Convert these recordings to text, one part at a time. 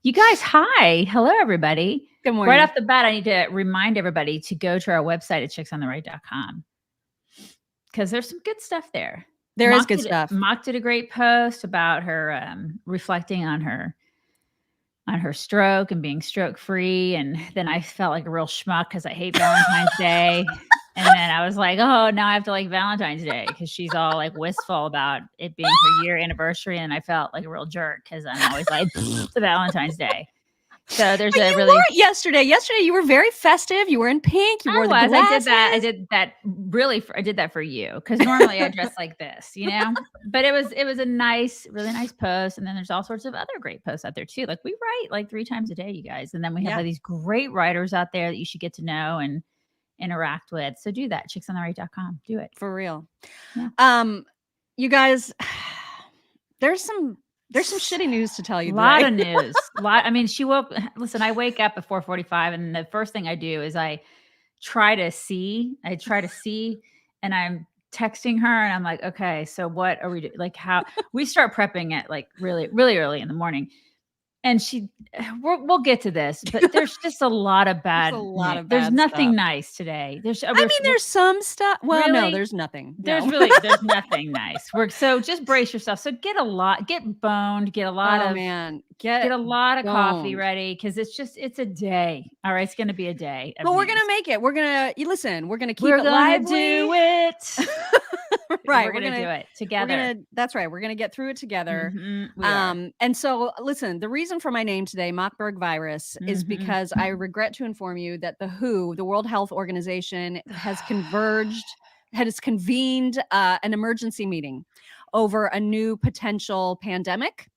You guys, hi. Hello, everybody. Good morning. Right off the bat, I need to remind everybody to go to our website at chicksontheright.com because there's some good stuff there. There is good stuff. Mock did a great post about her reflecting on her stroke and being stroke free. And then I felt like a real schmuck because I hate Valentine's Day. And then I was like, oh, now I have to like Valentine's Day because she's all like wistful about it being her year anniversary. And I felt like a real jerk because I'm always like, the Valentine's Day. So there's but a you really weren't yesterday. Yesterday you were very festive. You were in pink. You wore the glasses. I did that really. I did that for you because normally I dress like this, you know. But it was a nice, really nice post. And then there's all sorts of other great posts out there too. Like we write like 3 times a day, you guys. And then we have like, these great writers out there that you should get to know and interact with. So do that. chicksontheright.com. Do it for real. Yeah. You guys, there's some shitty news to tell you. A lot of news. I mean, listen, I wake up at 4:45 and the first thing I do is I try to see and I'm texting her and I'm like, okay, so what are we doing? Like how we start prepping at like really, really early in the morning. And we'll get to this, but there's just a lot of bad. There's nothing nice today. There's some stuff. Well, really? No, there's nothing. There's nothing nice. So just brace yourself. So get boned, get a lot of get a lot of coffee ready because it's a day. All right, it's going to be a day. But we're gonna make it. We're gonna listen. We're gonna keep it lively. Do it. Right, we're gonna do it together. That's right. We're gonna get through it together. And so listen, the reason for my name today, Marburg virus, is because I regret to inform you that the WHO, the World Health Organization, has convened an emergency meeting over a new potential pandemic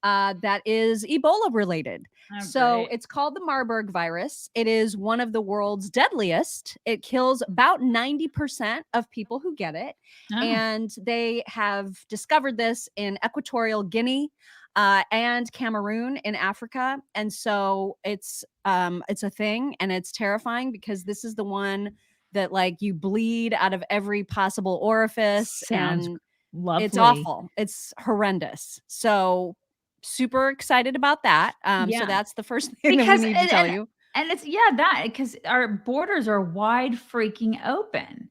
that is Ebola related. Okay. So it's called the Marburg virus. It is one of the world's deadliest. It kills about 90% of people who get it. Oh. And they have discovered this in Equatorial Guinea and Cameroon in Africa. And so it's a thing and it's terrifying because this is the one that like you bleed out of every possible orifice. Sounds and lovely. It's awful. It's horrendous. So super excited about that. So that's the first thing that we need to tell you. And it's because our borders are wide freaking open.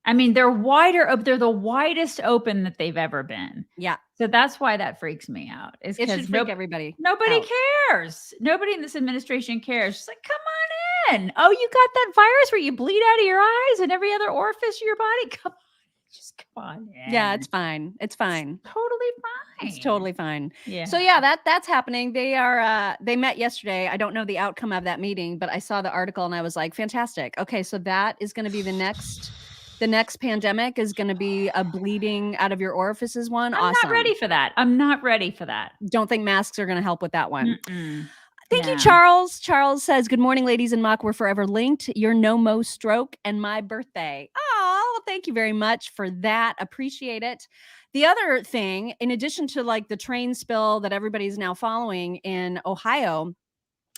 I mean, they're the widest open that they've ever been. Yeah. So that's why that freaks me out. It should freak everybody. Nobody cares. Nobody in this administration cares. Just like, come on in. Oh, you got that virus where you bleed out of your eyes and every other orifice of your body? Come on. Just come on in. Yeah, it's fine. It's fine. It's totally fine. It's totally fine. Yeah. So that's happening. They met yesterday. I don't know the outcome of that meeting, but I saw the article and I was like, fantastic. Okay, so that is going to be the next pandemic is going to be a bleeding out of your orifices one. I'm not ready for that. Don't think masks are going to help with that one. Thank you, Charles. Charles says, good morning, ladies and Mock. We're forever linked. Your no-mo stroke and my birthday. Oh, well, thank you very much for that. Appreciate it. The other thing, in addition to like the train spill that everybody's now following in Ohio,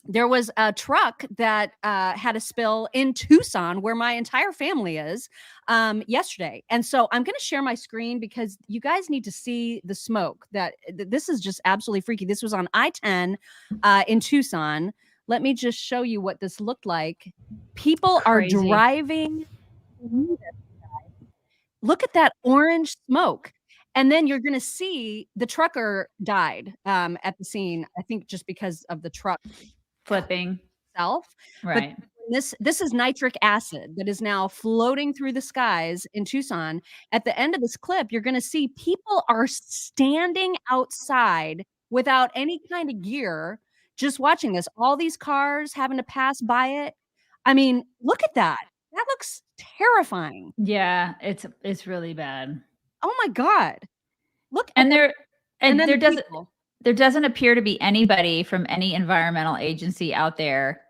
there was a truck that had a spill in Tucson where my entire family is yesterday. And so I'm going to share my screen because you guys need to see the smoke. This is just absolutely freaky. This was on I-10 in Tucson. Let me just show you what this looked like. People are driving. Look at that orange smoke. And then you're going to see the trucker died at the scene, I think just because of the truck flipping itself. Right. But this is nitric acid that is now floating through the skies in Tucson. At the end of this clip, you're going to see people are standing outside without any kind of gear, just watching this. All these cars having to pass by it. I mean, look at that. That looks terrifying. Yeah, it's really bad. Oh my God. Look. There doesn't appear to be anybody from any environmental agency out there.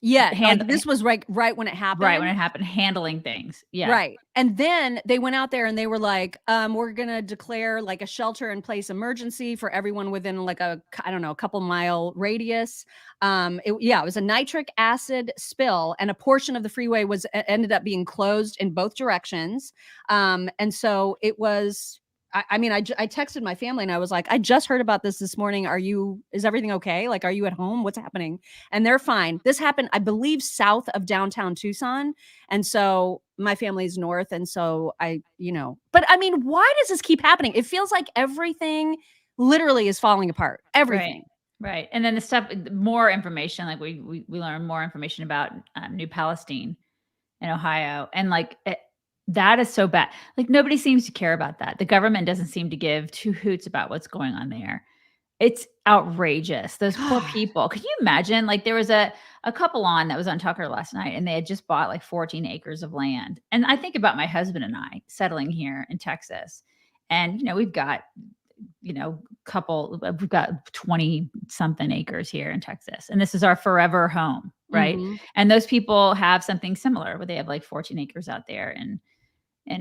Yeah, this was right when it happened. Right when it happened, handling things. Yeah. Right. And then they went out there and they were like, we're going to declare like a shelter in place emergency for everyone within like a couple mile radius. It was a nitric acid spill and a portion of the freeway ended up being closed in both directions. And so it was I mean, I texted my family and I was like, I just heard about this morning. Is everything okay? Like, are you at home? What's happening? And they're fine. This happened, I believe, south of downtown Tucson. And so my family's north. And so but I mean, why does this keep happening? It feels like everything literally is falling apart. Everything. Right. And then the stuff, more information, like we learn more information about New Palestine in Ohio. And like, that is so bad. Like, nobody seems to care about that. The government doesn't seem to give two hoots about what's going on there. It's outrageous. Those poor people. Could you imagine? Like, there was a couple on that was on Tucker last night, and they had just bought like 14 acres of land. And I think about my husband and I settling here in Texas. And, we've got, we've got 20 something acres here in Texas. And this is our forever home. Right. Mhm. And those people have something similar where they have like 14 acres out there in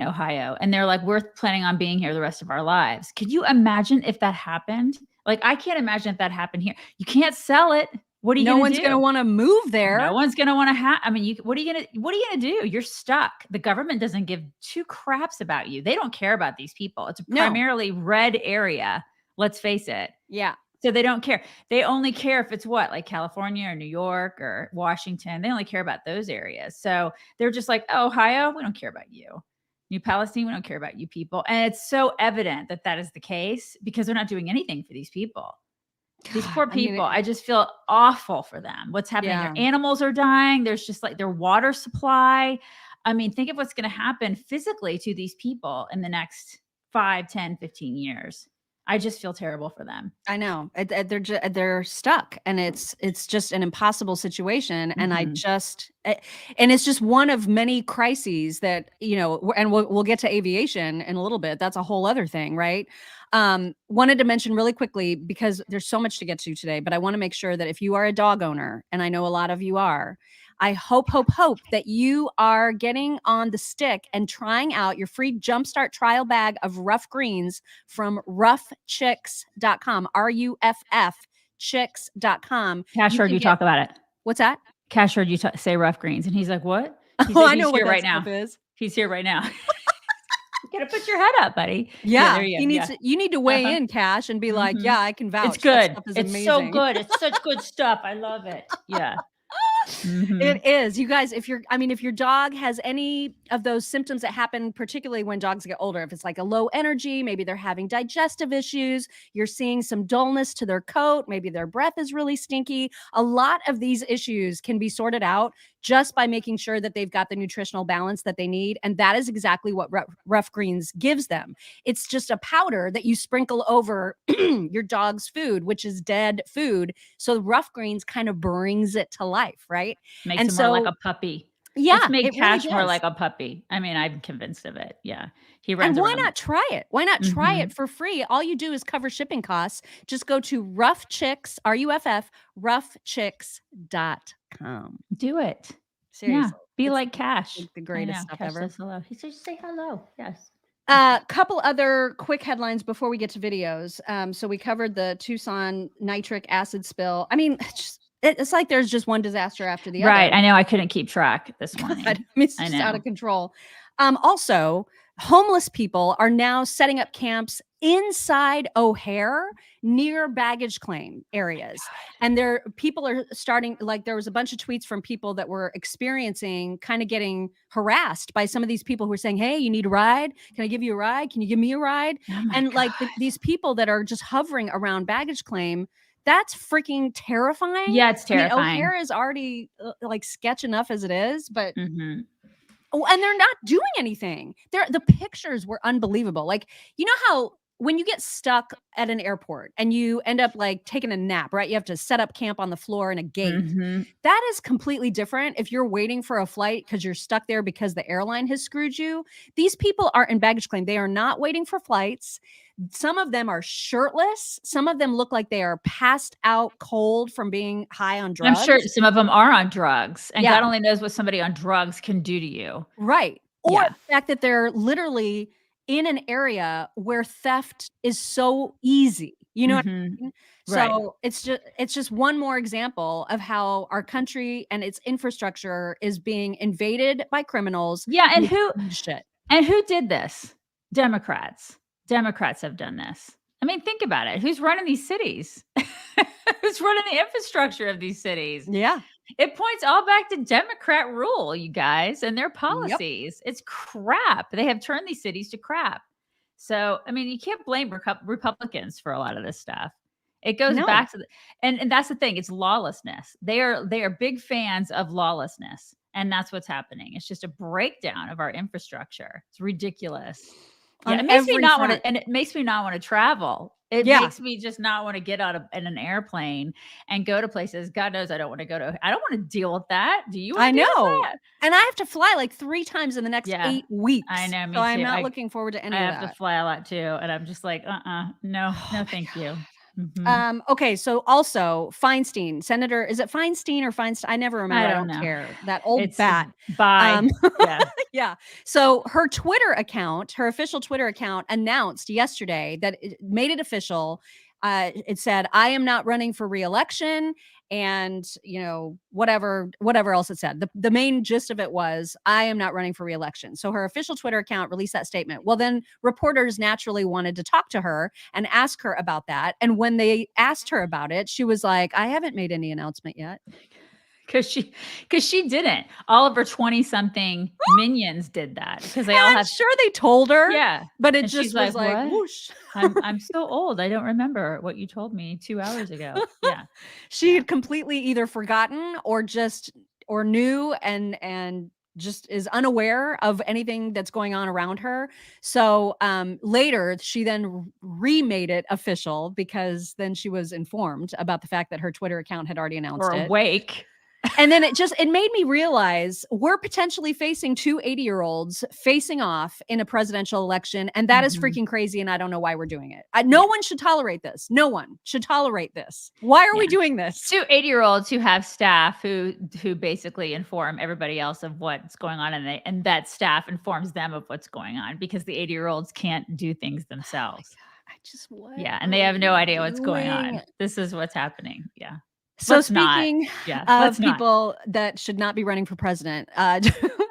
Ohio. And they're like, we're planning on being here the rest of our lives. Could you imagine if that happened? Like, I can't imagine if that happened here. You can't sell it. What are you going to do? No one's going to want to move there. No one's going to want to what are you going to do? You're stuck. The government doesn't give two craps about you. They don't care about these people. It's a primarily red area. Let's face it. Yeah. So they don't care. They only care if it's like California or New York or Washington. They only care about those areas. So they're just like, oh, Ohio, we don't care about you. New Palestine, we don't care about you people. And it's so evident that that is the case because they're not doing anything for these people. These poor people, I just feel awful for them. What's happening? Yeah. Their animals are dying. There's just like their water supply. I mean, think of what's going to happen physically to these people in the next 5, 10, 15 years. I just feel terrible for them. I know they're stuck, and it's just an impossible situation. And and it's just one of many crises that, and we'll get to aviation in a little bit. That's a whole other thing. Right. Wanted to mention really quickly, because there's so much to get to today, but I want to make sure that if you are a dog owner, and I know a lot of you are, I hope that you are getting on the stick and trying out your free Jumpstart trial bag of Rough Greens from roughchicks.com, RUFF chicks.com. Cash heard you talk about it. What's that? Cash heard you say Rough Greens, and he's like, what? I know what right now is. He's here right now. You gotta put your head up, buddy. Yeah, you need to weigh in, Cash, and be like, yeah, I can vouch. It's good. It's amazing. So good. It's such good stuff. I love it. Yeah. It is. You guys, if your dog has any of those symptoms that happen, particularly when dogs get older, if it's like a low energy, maybe they're having digestive issues, you're seeing some dullness to their coat, maybe their breath is really stinky. A lot of these issues can be sorted out just by making sure that they've got the nutritional balance that they need. And that is exactly what Rough Greens gives them. It's just a powder that you sprinkle over your dog's food, which is dead food. So Rough Greens kind of brings it to life, right? Makes him more like a puppy. Yeah. It's made Cash really more like a puppy. I mean, I'm convinced of it. Yeah. He runs. And why not try it? Why not try it for free? All you do is cover shipping costs. Just go to Rough Chicks, RUFF, roughchicks.com. Do it. Seriously. Yeah. Be like Cash. The greatest stuff Cash ever. Says hello. He says, say hello. Yes. Couple other quick headlines before we get to videos. So we covered the Tucson nitric acid spill. I mean, it's like there's just one disaster after the other. Right. I know. I couldn't keep track this morning. God, it's just out of control. Also, homeless people are now setting up camps inside OHare near baggage claim areas. And people are starting, like there was a bunch of tweets from people that were experiencing kind of getting harassed by some of these people who were saying, hey, you need a ride? Can I give you a ride? Can you give me a ride? And like these people that are just hovering around baggage claim, that's freaking terrifying. Yeah, it's terrifying. I mean, OHare is already like sketch enough as it is, but oh, and they're not doing anything. The pictures were unbelievable. Like, you know how when you get stuck at an airport and you end up like taking a nap, right? You have to set up camp on the floor in a gate. That is completely different if you're waiting for a flight because you're stuck there because the airline has screwed you. These people are in baggage claim. They are not waiting for flights. Some of them are shirtless. Some of them look like they are passed out cold from being high on drugs. I'm sure some of them are on drugs. And God only knows what somebody on drugs can do to you. Right. Or the fact that they're literally in an area where theft is so easy. You know what I mean? So it's just one more example of how our country and its infrastructure is being invaded by criminals. Yeah. And who did this? Democrats. Democrats have done this. I mean, think about it. Who's running these cities? Who's running the infrastructure of these cities? Yeah. It points all back to Democrat rule, you guys, and their policies. Yep. It's crap. They have turned these cities to crap. So, I mean, you can't blame Republicans for a lot of this stuff. It goes back to and that's the thing. It's lawlessness. They are big fans of lawlessness, and that's what's happening. It's just a breakdown of our infrastructure. It's ridiculous. Yeah, it makes me not want to, and it makes me not want to travel. It makes me just not want to get out of in an airplane and go to places. God knows I don't want to go to. I don't want to deal with that. Do you? I know, and I have to fly like 3 times in the next 8 weeks. I know. Me so too. I'm not looking forward to any of that. I have to fly a lot too, and I'm just like, no, thank you. Mm-hmm. Okay, so also Feinstein, Senator, is it Feinstein or Feinstein? I never remember. I don't care. That old bat. Bye. Yeah. So her Twitter account, her official Twitter account, announced yesterday that it made it official. It said, I am not running for re-election, and whatever else it said. The main gist of it was, I am not running for re-election. So her official Twitter account released that statement. Well, then reporters naturally wanted to talk to her and ask her about that. And when they asked her about it, she was like, I haven't made any announcement yet. Because she didn't. All of her 20-something minions did that because they all have. Sure, they told her. Yeah, but it just was like whoosh. I'm so old. I don't remember what you told me 2 hours ago. Yeah, she had completely either forgotten or knew and just is unaware of anything that's going on around her. So later she then remade it official because then she was informed about the fact that her Twitter account had already announced it. Awake. And then it made me realize we're potentially facing 2 80-year-olds facing off in a presidential election. And that is freaking crazy. And I don't know why we're doing it. No one should tolerate this. No one should tolerate this. Why are we doing this? 2 80-year-olds who have staff who basically inform everybody else of what's going on. And that staff informs them of what's going on because the 80-year-olds can't do things themselves. And they have no idea what's going on. This is what's happening. Yeah. So speaking of people that should not be running for president,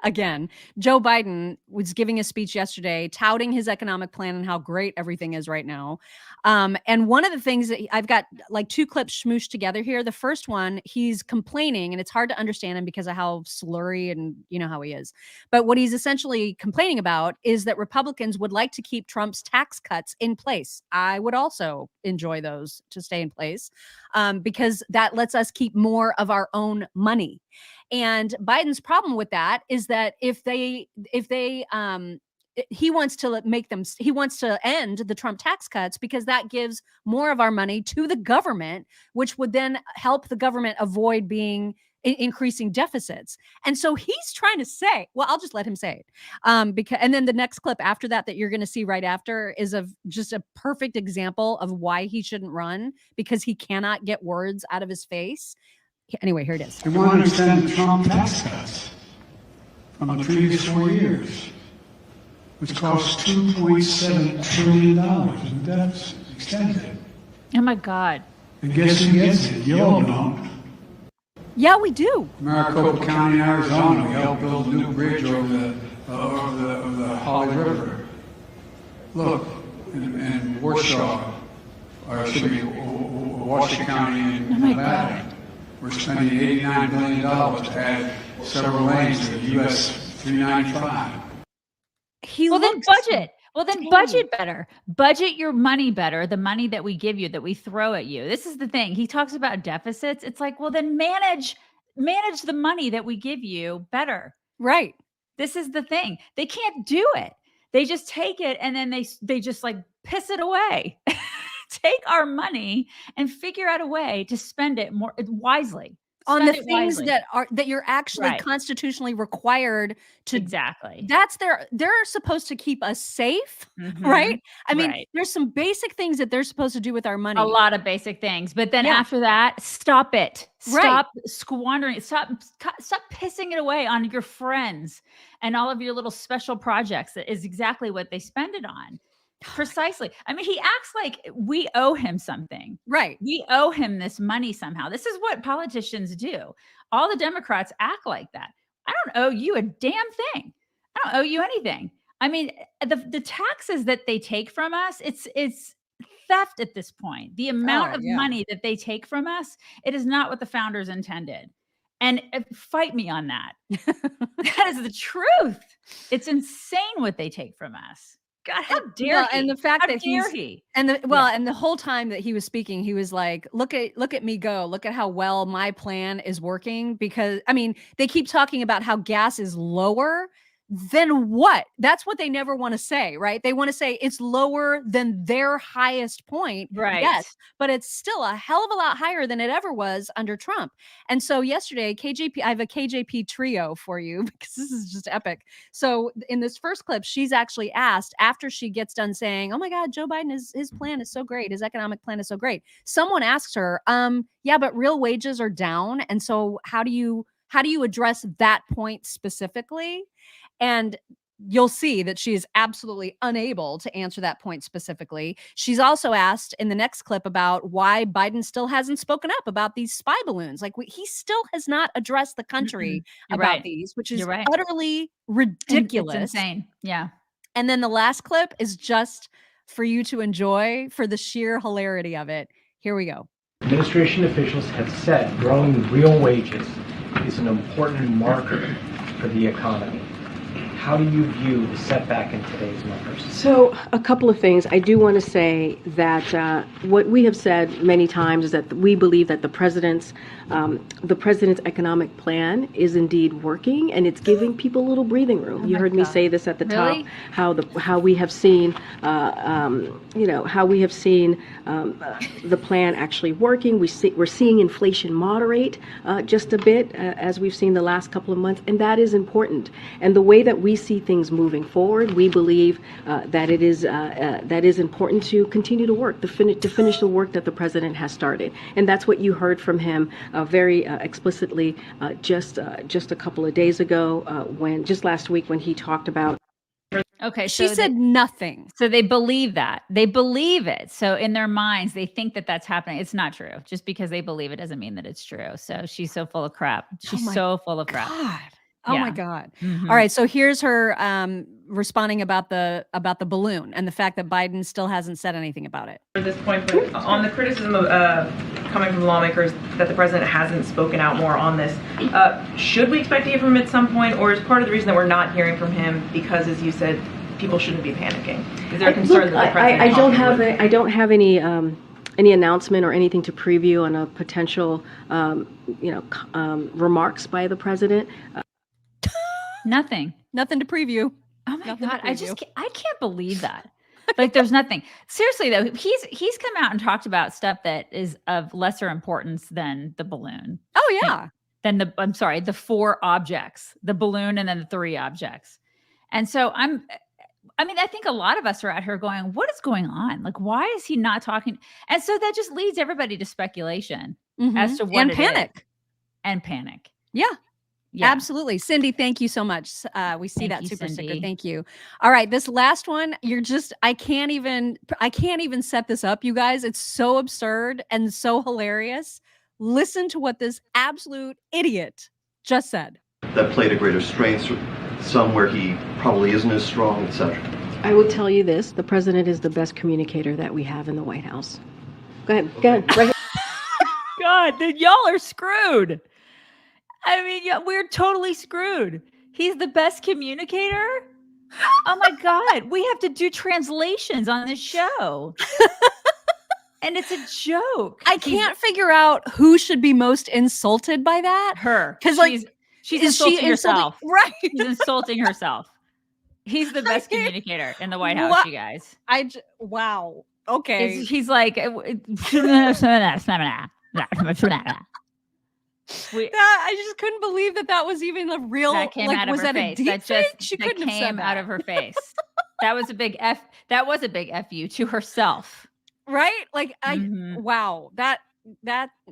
again, Joe Biden was giving a speech yesterday touting his economic plan and how great everything is right now. And one of the things that I've got like 2 clips smooshed together here. The first one, he's complaining, and it's hard to understand him because of how slurry and how he is. But what he's essentially complaining about is that Republicans would like to keep Trump's tax cuts in place. I would also enjoy those to stay in place because that lets us keep more of our own money. And Biden's problem with that is that he wants to end the Trump tax cuts because that gives more of our money to the government, which would then help the government avoid increasing deficits. And so he's trying to say, well, I'll just let him say it. And then the next clip after that you're going to see right after is of just a perfect example of why he shouldn't run, because he cannot get words out of his face. Anyway, here it is. They want to extend the Trump tax cuts from the previous 4 years, which cost $2.7 trillion in deficit. Extended. Oh my God. And guess who gets it? You all don't. Yeah, we do. Maricopa County, Arizona, we helped build a new bridge over the Holly River. Look, in Warsaw, or should be Washington County in Nevada, we're spending $89 billion to add several lanes to the US 395. Then budget. Well, then budget better. Budget your money better, the money that we give you, that we throw at you. This is the thing. He talks about deficits. It's like, well, then manage the money that we give you better. Right. This is the thing. They can't do it. They just take it and then they just like piss it away. Take our money and figure out a way to spend it more wisely. On the things that you're actually constitutionally required to. Exactly. They're supposed to keep us safe, right? I mean, there's some basic things that they're supposed to do with our money. A lot of basic things, but then after that, stop it. Stop squandering it. Stop pissing it away on your friends and all of your little special projects. That is exactly what they spend it on. Precisely. I mean, he acts like we owe him something. Right. We owe him this money somehow. This is what politicians do. All the Democrats act like that. I don't owe you a damn thing. I don't owe you anything. I mean, the taxes that they take from us, it's theft at this point. The amount of money that they take from us, it is not what the founders intended. And fight me on that. That is the truth. It's insane what they take from us. God, how dare he? And the fact how that dare he? And the whole time that he was speaking, he was like, look at me go. Look at how well my plan is working. Because I mean, they keep talking about how gas is lower. Then what? That's what they never want to say, right? They want to say it's lower than their highest point. Right. Yes, but it's still a hell of a lot higher than it ever was under Trump. And so yesterday, KJP, I have a KJP trio for you because this is just epic. So in this first clip, she's actually asked after she gets done saying, oh my God, Joe Biden, his plan is so great. His economic plan is so great. Someone asks her, yeah, but real wages are down. And so how do you address that point specifically? And you'll see that she is absolutely unable to answer that point specifically. She's also asked in the next clip about why Biden still hasn't spoken up about these spy balloons. Like he still has not addressed the country about these, which is utterly ridiculous. It's insane. Yeah. And then the last clip is just for you to enjoy for the sheer hilarity of it. Here we go. Administration officials have said growing real wages is an important marker for the economy. How do you view the setback in today's numbers? So a couple of things. I do want to say that what we have said many times is that we believe that the president's economic plan is indeed working, and it's giving people a little breathing room. You heard me say this at the top. How we have seen the plan actually working. We're seeing inflation moderate just a bit as we've seen the last couple of months, and that is important. And the way that we see things moving forward, we believe that it is important to continue to work, to finish the work that the president has started, and that's what you heard from him very explicitly just a couple of days ago, just last week when he talked about. Okay, she said nothing. So they believe that. They believe it. So in their minds, they think that that's happening. It's not true. Just because they believe it doesn't mean that it's true. So she's so full of crap. She's so full of crap. Oh my God. All right. So here's her responding about the balloon and the fact that Biden still hasn't said anything about it. At this point, but on the criticism of coming from lawmakers that the president hasn't spoken out more on this, should we expect to hear from him at some point, or is part of the reason that we're not hearing from him because, as you said, people shouldn't be panicking? Is there a concern that the president? I don't have any announcement or anything to preview on a potential remarks by the president. Nothing to preview. Oh my God. I can't believe that. Like there's nothing. Seriously though, he's come out and talked about stuff that is of lesser importance than the balloon. Oh yeah. Than the 4 objects, the balloon and then the 3 objects. And so I think a lot of us are out here going, what is going on? Like, why is he not talking? And so that just leads everybody to speculation as to what and panic. Yeah. Absolutely. Cindy, thank you so much. We see that super sticker. Thank you. All right. This last one, I can't even set this up, you guys. It's so absurd and so hilarious. Listen to what this absolute idiot just said. That played a greater strength, some where he probably isn't as strong, etc. I will tell you this, the president is the best communicator that we have in the White House. Go ahead. Right here. God, then y'all are screwed. I mean, yeah, we're totally screwed. He's the best communicator. Oh my God. We have to do translations on this show. And it's a joke. I can't figure out who should be most insulted by that. Her. Because she's insulting herself. Right. She's insulting herself. He's the best communicator in the White House, you guys. Wow. Okay. He's like, I just couldn't believe that was even a real. That came out of her face. She couldn't have said that. Out of her face. That was a big F. That was a big FU to herself. Right? Like wow.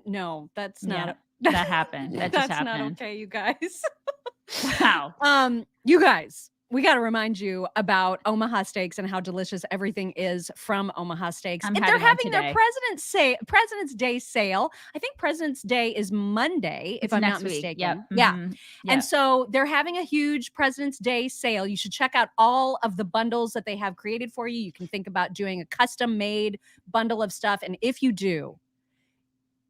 No, that's not. That happened. That just happened. Not okay, you guys. Wow. You guys, we got to remind you about Omaha Steaks and how delicious everything is from Omaha Steaks. I'm And they're having one having their today. President's Day sale. I think President's Day is Monday, if It's I'm next not week. mistaken. Yep. Yeah. Mhm. And Yep. so they're having a huge President's Day sale. You should check out all of the bundles that they have created for you. You can think about doing a custom made bundle of stuff. And if you do,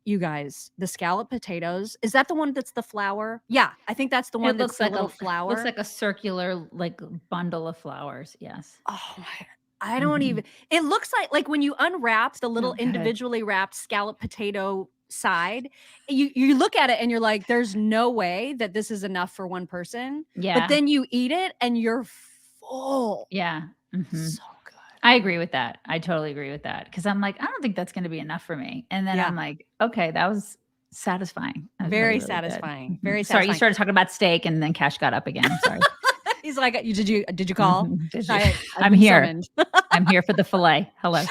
you guys, the scallop potatoes, is that the one that's the flour? Yeah, I think that's the one It that's looks the like little a flour. looks like a circular like bundle of flowers. Yes. Oh my, I don't Mhm. even, it looks like when you unwrap the little good. individually wrapped scallop potato side, you look at it and you're like, there's no way that this is enough for one person. Yeah. But then you eat it and you're full. Yeah. Mhm. So good. I agree with that. I totally agree with that because I'm like, I don't think that's going to be enough for me. And then Yeah. I'm like, okay, that was satisfying. That was Very really, really good. satisfying. Mhm. Very Sorry, you satisfying. started talking about steak and then Cash got up again. I'm sorry. He's like, did you call? Mhm. Did you? I've I'm been here. summoned. I'm here for the fillet. Hello.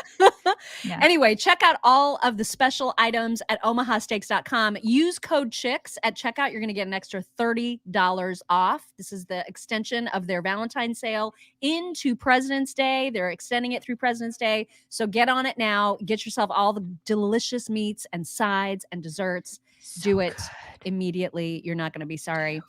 Yeah. Anyway, check out all of the special items at omahasteaks.com. Use code CHICKS at checkout. You're going to get an extra $30 off. This is the extension of their Valentine's sale into President's Day. They're extending it through President's Day. So get on it now. Get yourself all the delicious meats and sides and desserts. Do it immediately. You're not going to be sorry.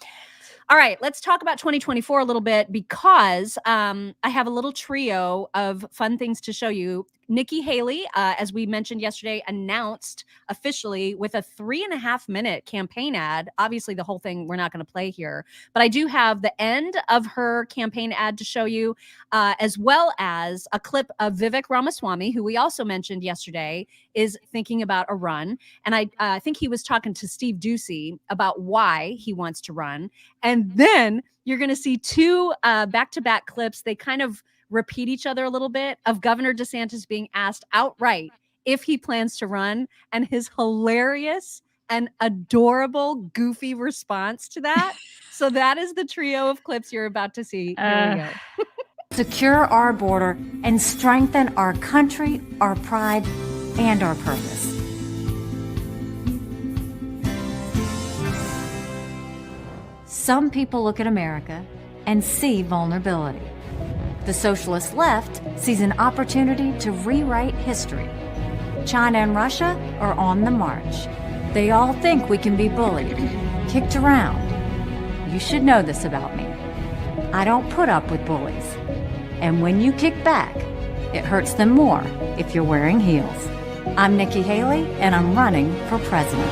All right, let's talk about 2024 a little bit because I have a little trio of fun things to show you. Nikki Haley, as we mentioned yesterday, announced officially with a 3.5-minute campaign ad. Obviously, the whole thing we're not going to play here, but I do have the end of her campaign ad to show you, as well as a clip of Vivek Ramaswamy, who we also mentioned yesterday, is thinking about a run. And I think he was talking to Steve Doocy about why he wants to run. And then you're going to see two back-to-back clips. They kind of repeat each other a little bit of Governor DeSantis being asked outright if he plans to run and his hilarious and adorable, goofy response to that. So that is the trio of clips you're about to see. Here we go. Secure our border and strengthen our country, our pride, and our purpose. Some people look at America and see vulnerability. The socialist left sees an opportunity to rewrite history. China and Russia are on the march. They all think we can be bullied, kicked around. You should know this about me. I don't put up with bullies. And when you kick back, it hurts them more if you're wearing heels. I'm Nikki Haley, and I'm running for president.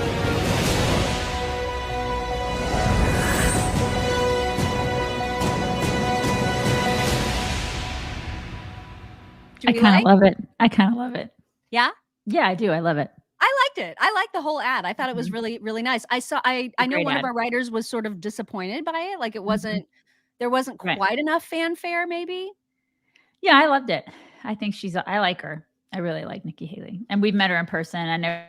I kind of love it. I kind of love it. Yeah? Yeah, I do. I love it. I liked it. I liked the whole ad. I thought it was really, really nice. I know Great one of ad. our writers was sort of disappointed by it. Like it wasn't, there wasn't Right. quite enough fanfare, maybe. Yeah, I loved it. I think I like her. I really like Nikki Haley. And we've met her in person. I know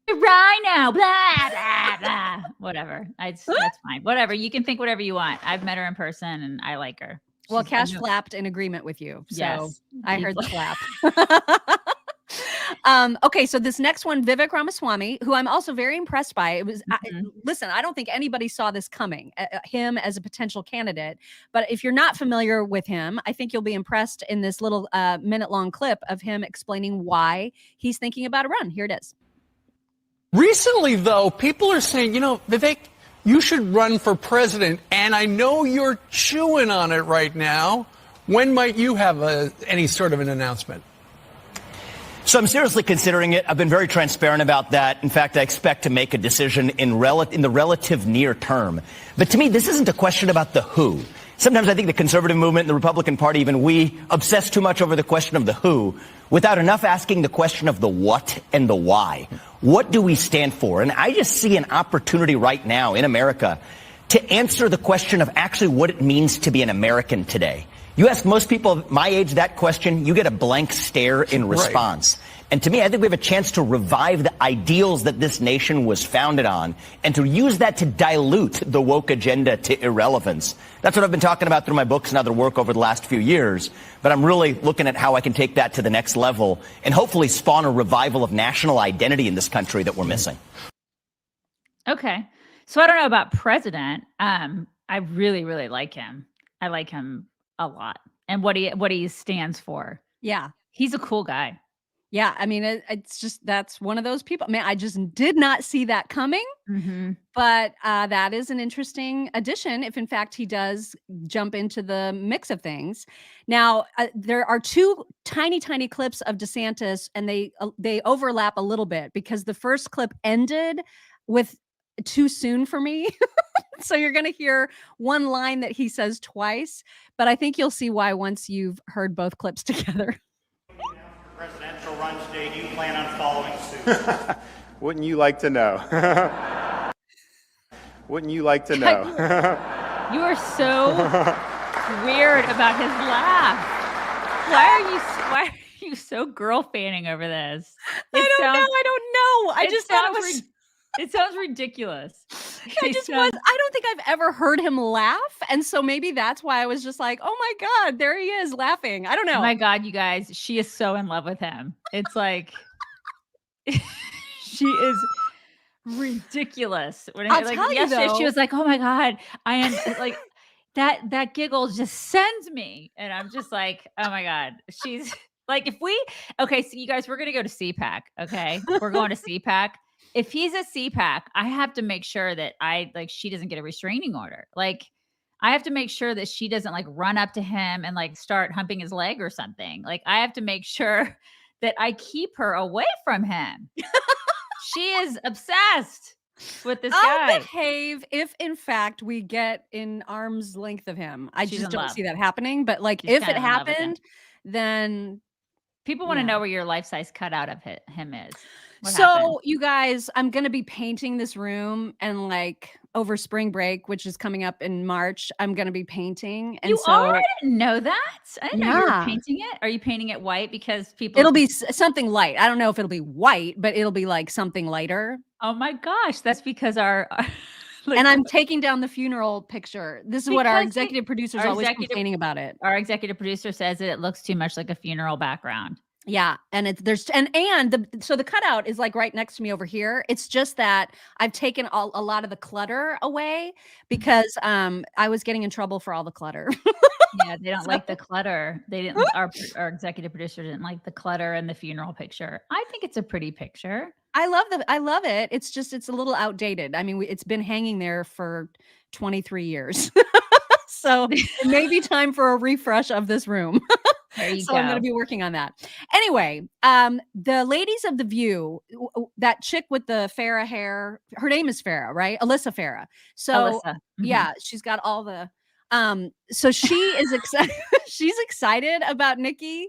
rhino, blah, blah, blah. Whatever. That's fine. Whatever. You can think whatever you want. I've met her in person and I like her. Well, She's- Cash flapped in agreement with you. So Yes. I He heard the flap. Okay, so this next one, Vivek Ramaswamy, who I'm also very impressed by. It was listen, I don't think anybody saw this coming, him as a potential candidate. But if you're not familiar with him, I think you'll be impressed in this little minute-long clip of him explaining why he's thinking about a run. Here it is. Recently, though, people are saying, Vivek, you should run for president, and I know you're chewing on it right now. When might you have any sort of an announcement? So I'm seriously considering it. I've been very transparent about that. In fact, I expect to make a decision in the relative near term. But to me, this isn't a question about the who. Sometimes I think the conservative movement and the Republican Party, even we, obsess too much over the question of the who without enough asking the question of the what and the why. What do we stand for? And I just see an opportunity right now in America to answer the question of actually what it means to be an American today. You ask most people my age that question, you get a blank stare in response. Right. And to me, I think we have a chance to revive the ideals that this nation was founded on and to use that to dilute the woke agenda to irrelevance. That's what I've been talking about through my books and other work over the last few years. But I'm really looking at how I can take that to the next level and hopefully spawn a revival of national identity in this country that we're missing. Okay. So I don't know about president. I really, really like him. I like him a lot and what he stands for. Yeah. He's a cool guy. Yeah, I mean, it's just that's one of those people. Man, I just did not see that coming. Mhm. But that is an interesting addition if, in fact, he does jump into the mix of things. Now, there are two tiny, tiny clips of DeSantis, and they overlap a little bit because the first clip ended with too soon for me. So you're going to hear one line that he says twice, but I think you'll see why once you've heard both clips together. Presidential run state, you plan on following suit? Wouldn't you like to know? Wouldn't you like to know? You are so weird about his laugh. Why are you so girl fanning over this? I don't know. I just thought it was. It sounds ridiculous. I don't think I've ever heard him laugh. And so maybe that's why I was just like, oh my God, there he is laughing. I don't know. Oh my God, you guys, she is so in love with him. It's like, she is ridiculous. When I'll tell you yesterday, though, she was like, oh my God, I am like, that giggle just sends me. And I'm just like, oh my God, she's like, okay, so you guys, we're going to go to CPAC. Okay. We're going to CPAC. If he's a CPAC, I have to make sure that she doesn't get a restraining order. Like, I have to make sure that she doesn't like run up to him and like start humping his leg or something. Like, I have to make sure that I keep her away from him. She is obsessed with this guy. I'll behave if, in fact, we get in arm's length of him. I just don't see that happening. But like, if it happened, then people want to know where your life-size cutout of him is. So you guys, I'm going to be painting this room, and like over spring break, which is coming up in March, I'm going to be painting. And I didn't know that. I didn't know you were painting it. Are you painting it white because people? It'll be something light. I don't know if it'll be white, but it'll be like something lighter. Oh my gosh. That's because our and I'm taking down the funeral picture. This is what our executive producer is always complaining about it. Our executive producer says that it looks too much like a funeral background. Yeah. And so the cutout is like right next to me over here. It's just that I've taken a lot of the clutter away because I was getting in trouble for all the clutter. Yeah, they don't like the clutter. They didn't. Our executive producer didn't like the clutter and the funeral picture. I think it's a pretty picture. I love it. It's just, it's a little outdated. I mean, it's been hanging there for 23 years. So it may be time for a refresh of this room. There you so go. I'm going to be working on that. Anyway, the ladies of The View, that chick with the Farah hair, her name is Farah, right? Alyssa Farah. So Alyssa. Mm-hmm. Yeah, she's got all the, so she is excited. She's excited about Nikki.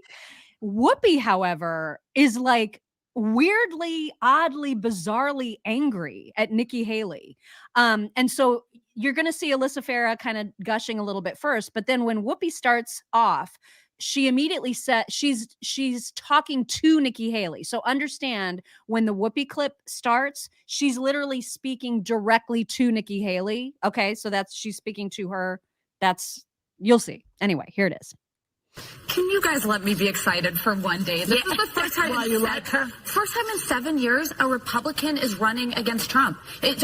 Whoopi, however, is like weirdly, oddly, bizarrely angry at Nikki Haley. And so you're going to see Alyssa Farah kind of gushing a little bit first, but then when Whoopi starts off, she immediately said she's talking to Nikki Haley. So understand, when the Whoopi clip starts, she's literally speaking directly to Nikki Haley. Okay, so she's speaking to her. You'll see. Anyway, here it is. Can you guys let me be excited for one day? This is the first time first time in 7 years a Republican is running against Trump.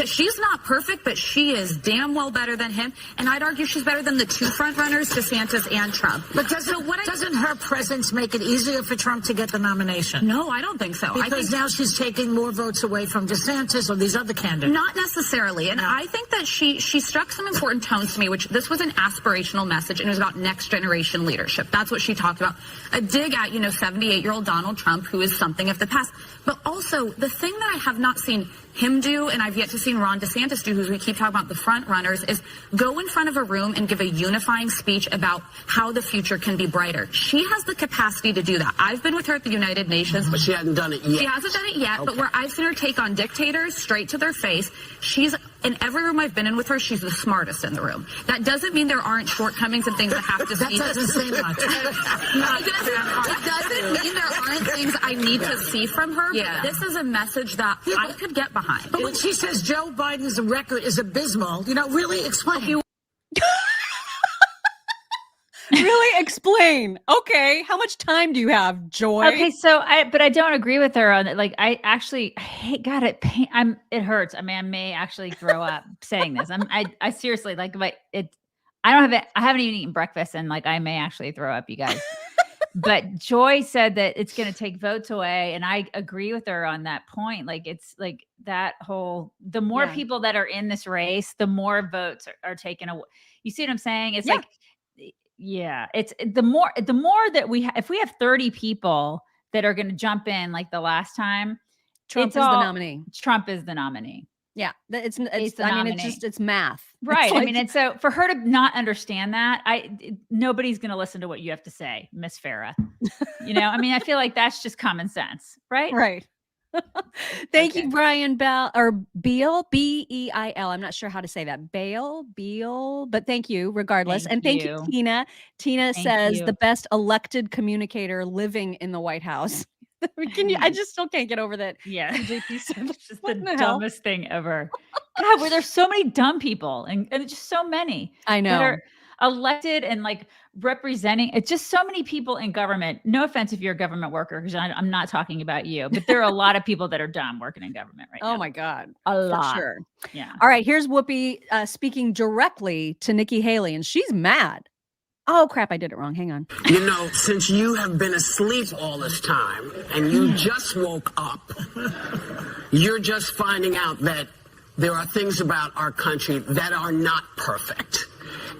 She's not perfect, but she is damn well better than him. And I'd argue she's better than the two front runners, DeSantis and Trump. But doesn't her presence make it easier for Trump to get the nomination? No, I don't think so. Because now she's taking more votes away from DeSantis or these other candidates. Not necessarily. And I think that she struck some important tones to me, which this was an aspirational message, and it was about next generation leadership. That's what she talked about. A dig at, 78-year-old Donald Trump, who is something of the past. But also, the thing that I have not seen him do, and I've yet to see Ron DeSantis do, who we keep talking about the front runners, is go in front of a room and give a unifying speech about how the future can be brighter. She has the capacity to do that. I've been with her at the United Nations. But she hasn't done it yet. She hasn't done it yet, Okay. But where I've seen her take on dictators straight to their face, she's, in every room I've been in with her, she's the smartest in the room. That doesn't mean there aren't shortcomings and things that have to see. That doesn't say much. It doesn't mean there aren't things I need to see from her. Yeah. This is a message that I could get behind. But when she says Joe Biden's record is abysmal, really explain. Really explain. Okay, how much time do you have, Joy? Okay, but I don't agree with her on it. Like, I hate God. It hurts. I mean, I may actually throw up saying this. I seriously like, I haven't even eaten breakfast, and like I may actually throw up, you guys. But Joy said that it's going to take votes away, and I agree with her on that point. Like it's like that whole the more people that are in this race, the more votes are taken away. You see what I'm saying? It's like it's the more that if we have 30 people that are going to jump in like the last time, Trump is the nominee. Trump is the nominee. Yeah, it's math. Right. I mean, and so for her to not understand that, nobody's going to listen to what you have to say, Miss Farah. I mean, I feel like that's just common sense, right? Right. Thank you, Brian Beal, B-E-I-L. I'm not sure how to say that. Beal, but thank you regardless. Thank you, Tina. Tina says the best elected communicator living in the White House. I just still can't get over that. Yeah. KJP said It's just the dumbest thing ever. God, where there's so many dumb people and just so many. I know. That are elected and like representing. It's just so many people in government. No offense if you're a government worker, because I'm not talking about you, but there are a lot of people that are dumb working in government right now. Oh my God. A lot. For sure. Yeah. All right. Here's Whoopi speaking directly to Nikki Haley, and she's mad. Oh, crap. I did it wrong. Hang on. Since you have been asleep all this time and you just woke up, you're just finding out that there are things about our country that are not perfect.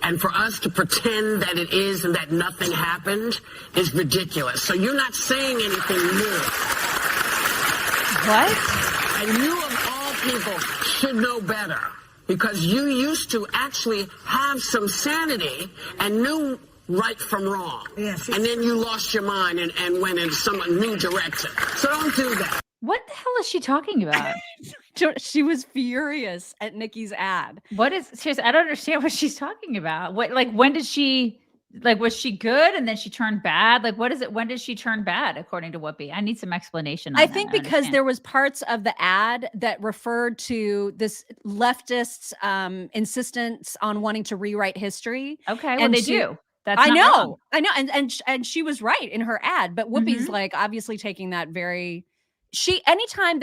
And for us to pretend that it is and that nothing happened is ridiculous. So you're not saying anything new. What? And you of all people should know better. Because you used to actually have some sanity and knew right from wrong. Yes. And then you lost your mind and went in some new direction. So don't do that. What the hell is she talking about? She was furious at Nikki's ad. Seriously, I don't understand what she's talking about. When did she, was she good and then she turned bad? Like, what is it? When did she turn bad, according to Whoopi? I need some explanation on I that. think because there was parts of the ad that referred to this leftist's insistence on wanting to rewrite history. Okay, well, they do. That's I not know. And she was right in her ad, but Whoopi's like obviously taking that very, anytime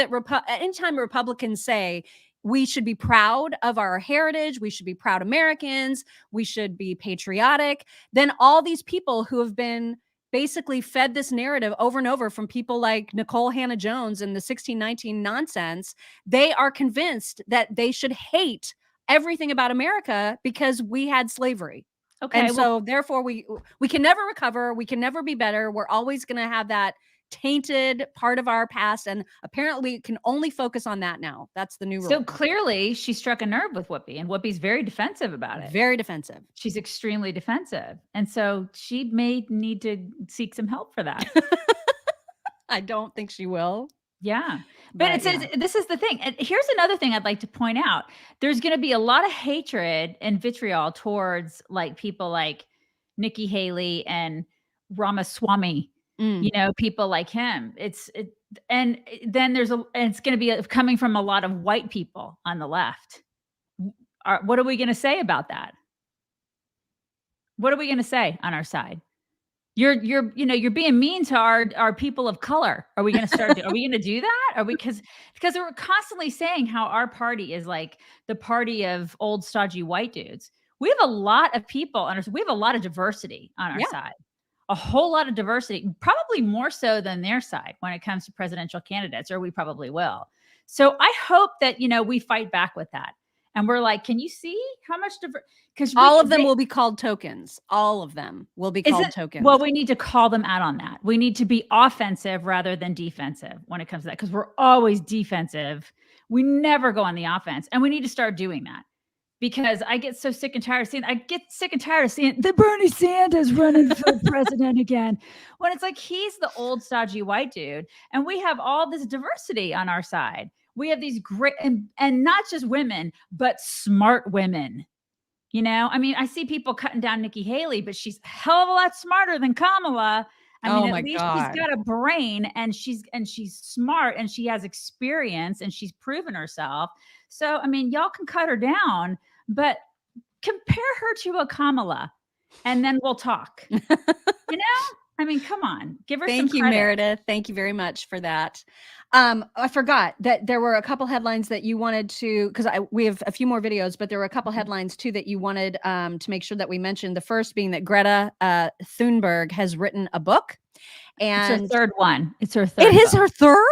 Republicans say we should be proud of our heritage, we should be proud Americans, we should be patriotic, then all these people who have been basically fed this narrative over and over from people like Nicole Hannah-Jones and the 1619 nonsense, they are convinced that they should hate everything about America because we had slavery. Okay. And so therefore we can never recover. We can never be better. We're always going to have that tainted part of our past. And apparently we can only focus on that now. That's the new rule. So clearly she struck a nerve with Whoopi, and Whoopi's very defensive about it. Very defensive. She's extremely defensive. And so she may need to seek some help for that. I don't think she will. Yeah. But this is the thing. And here's another thing I'd like to point out. There's going to be a lot of hatred and vitriol towards like people like Nikki Haley and Ramaswamy, people like him. And then it's going to be coming from a lot of white people on the left. What are we going to say about that? What are we going to say on our side? You're being mean to our people of color. Are we going to start? Are we going to do that? Because we're constantly saying how our party is like the party of old stodgy white dudes. We have a lot of people. We have a lot of diversity on our side. A whole lot of diversity, probably more so than their side when it comes to presidential candidates, or we probably will. So I hope that we fight back with that. And we're like, can you see how much because all of them will be called tokens. All of them will be called tokens. Well, we need to call them out on that. We need to be offensive rather than defensive when it comes to that, because we're always defensive. We never go on the offense, and we need to start doing that, because I get so sick and tired of seeing the Bernie Sanders running for president again, when it's like he's the old stodgy white dude, and we have all this diversity on our side. We have these great, and not just women, but smart women. I mean, I see people cutting down Nikki Haley, but she's a hell of a lot smarter than Kamala. I mean, at least she's got a brain, and she's smart, and she has experience, and she's proven herself. So, I mean, y'all can cut her down, but compare her to a Kamala, and then we'll talk. I mean, come on, give her some Thank you, credit. Meredith. Thank you very much for that. I forgot that there were a couple headlines that you wanted to, because we have a few more videos, but there were a couple headlines too that you wanted to make sure that we mentioned. The first being that Greta Thunberg has written a book. And it's her third one. It's her third. It is book. her third?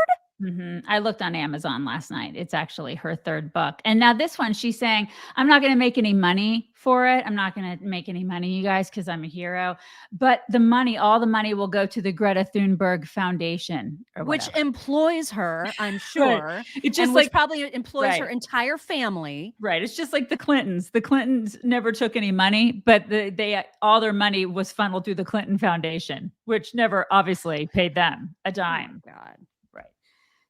I looked on Amazon last night. It's actually her third book. And now this one, she's saying, I'm not going to make any money for it. I'm not going to make any money, you guys, because I'm a hero. But the money, all the money will go to the Greta Thunberg Foundation. Which employs her, I'm sure. Right. It just which probably employs her entire family. Right. It's just like the Clintons. The Clintons never took any money, but they all their money was funneled through the Clinton Foundation, which never obviously paid them a dime. Oh, God. Right.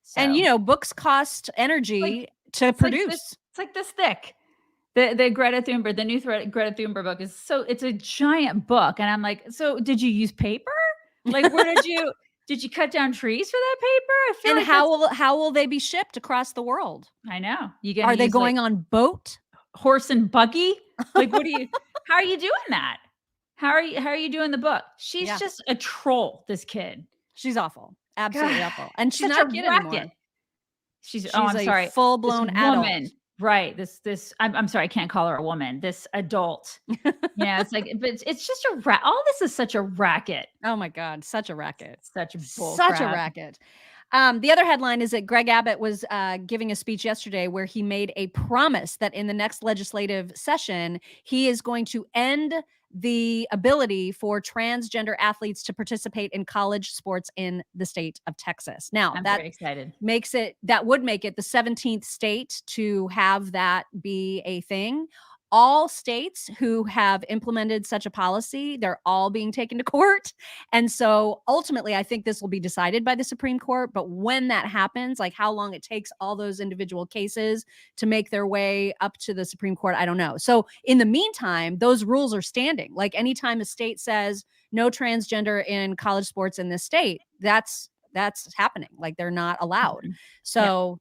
So. And books cost energy to produce. It's like this thick. The Greta Thunberg, the new Greta Thunberg book it's a giant book. And I'm like, so did you use paper? Like, where did you cut down trees for that paper? I feel and how will they be shipped across the world? I know. Are they going on boat? Horse and buggy? Like, how are you doing that? How are you doing the book? She's just a troll, this kid. She's awful. Absolutely awful. And she's Such not a kid racket. anymore. She's I'm sorry, full-blown adult. Woman. Right. I'm sorry, I can't call her a woman. This adult. It's like, but it's just all this is such a racket. Oh my God. Such a racket. Such a racket. The other headline is that Greg Abbott was giving a speech yesterday where he made a promise that in the next legislative session, he is going to end the ability for transgender athletes to participate in college sports in the state of Texas. Now, I'm very excited. That would make it the 17th state to have that be a thing. All states who have implemented such a policy, they're all being taken to court. And so ultimately, I think this will be decided by the Supreme Court. But when that happens, like how long it takes all those individual cases to make their way up to the Supreme Court, I don't know. So in the meantime, those rules are standing. Like anytime a state says no transgender in college sports in this state, that's happening. Like they're not allowed. Mm-hmm. So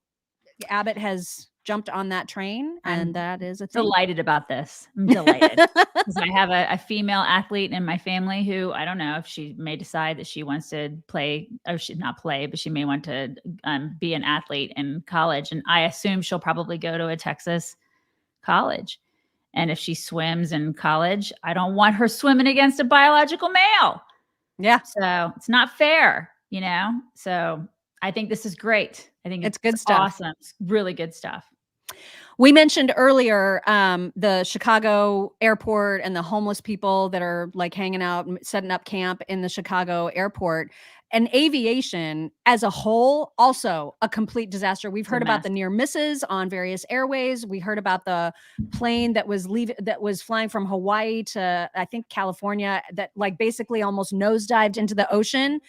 Abbott has jumped on that train, and that is a thing. Delighted about this. I'm delighted because I have a female athlete in my family who I don't know if she may decide that she wants to play, or she not play, but she may want to be an athlete in college, and I assume she'll probably go to a Texas college. And if she swims in college, I don't want her swimming against a biological male. Yeah, so it's not fair, So I think this is great. I think it's good stuff. Awesome, it's really good stuff. We mentioned earlier the Chicago airport and the homeless people that are like hanging out and setting up camp in the Chicago airport. And aviation as a whole, also a complete disaster. We've heard about the near misses on various airways. We heard about the plane that was flying from Hawaii to, I think, California, that like basically almost nosedived into the ocean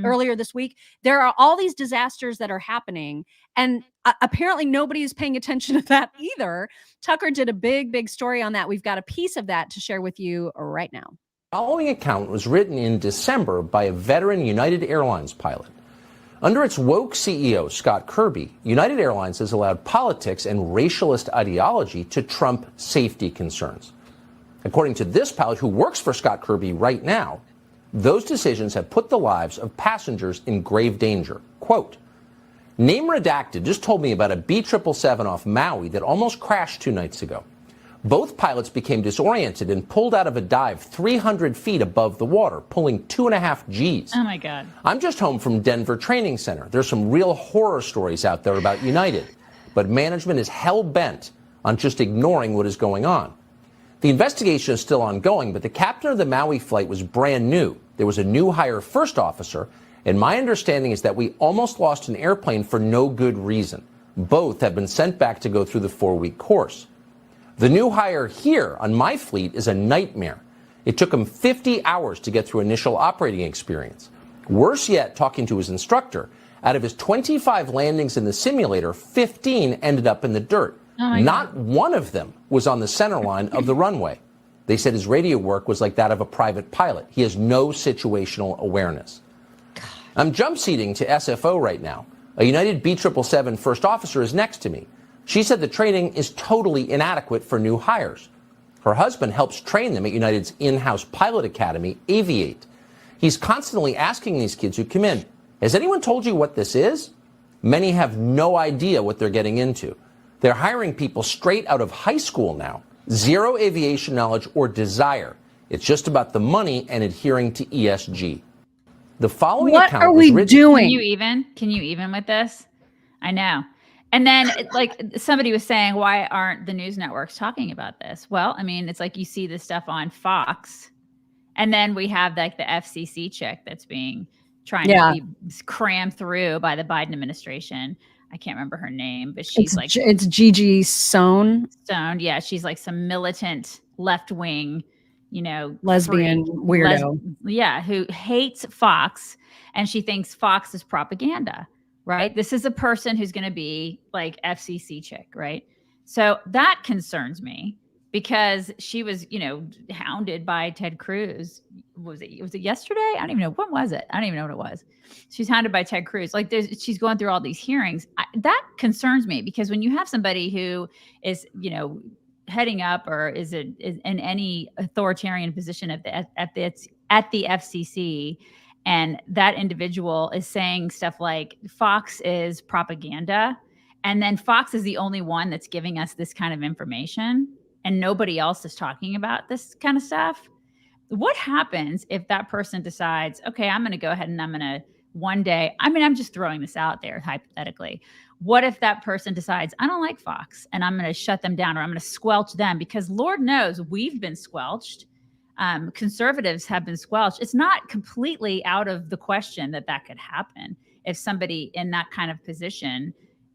earlier this week. There are all these disasters that are happening, and apparently nobody is paying attention to that either. Tucker did a big story on that. We've got a piece of that to share with you right now. The following account was written in December by a veteran United Airlines pilot. Under its woke CEO, Scott Kirby, United Airlines has allowed politics and racialist ideology to trump safety concerns. According to this pilot who works for Scott Kirby right now, those decisions have put the lives of passengers in grave danger. Quote, "Name redacted just told me about a B777 off Maui that almost crashed 2 nights ago. Both pilots became disoriented and pulled out of a dive 300 feet above the water, pulling 2.5 Gs. Oh, my God. I'm just home from Denver Training Center. There's some real horror stories out there about United, but management is hell-bent on just ignoring what is going on. The investigation is still ongoing, but the captain of the Maui flight was brand new. There was a new hire first officer, and my understanding is that we almost lost an airplane for no good reason. Both have been sent back to go through the 4-week course. The new hire here on my fleet is a nightmare. It took him 50 hours to get through initial operating experience. Worse yet, talking to his instructor, out of his 25 landings in the simulator, 15 ended up in the dirt. Not one of them was on the center line of the runway. They said his radio work was like that of a private pilot. He has no situational awareness. I'm jump seating to SFO right now. A United B777 first officer is next to me. She said the training is totally inadequate for new hires. Her husband helps train them at United's in-house pilot academy, Aviate. He's constantly asking these kids who come in, has anyone told you what this is? Many have no idea what they're getting into. They're hiring people straight out of high school now. Zero aviation knowledge or desire. It's just about the money and adhering to ESG. The following What account are was we written- doing? Can you even with this? I know. And then like somebody was saying, why aren't the news networks talking about this? Well, I mean, it's like you see this stuff on Fox, and then we have like the FCC chick that's being trying to be crammed through by the Biden administration. I can't remember her name, but she's it's Gigi Sohn. Yeah, she's like some militant left-wing, lesbian weirdo. Who hates Fox, and she thinks Fox is propaganda, right? This is a person who's going to be like FCC chick, right? So that concerns me because she was, hounded by Ted Cruz. Was it yesterday? I don't even know. When was it? I don't even know what it was. She's hounded by Ted Cruz. Like she's going through all these hearings. That concerns me because when you have somebody who is, heading up or is in any authoritarian position at the FCC, and that individual is saying stuff like Fox is propaganda, and then Fox is the only one that's giving us this kind of information, and nobody else is talking about this kind of stuff. What happens if that person decides, okay, I'm going to go ahead and I'm going to one day, I'm just throwing this out there hypothetically. What if that person decides, I don't like Fox and I'm going to shut them down or I'm going to squelch them? Because Lord knows we've been squelched. Conservatives have been squelched. It's not completely out of the question that could happen if somebody in that kind of position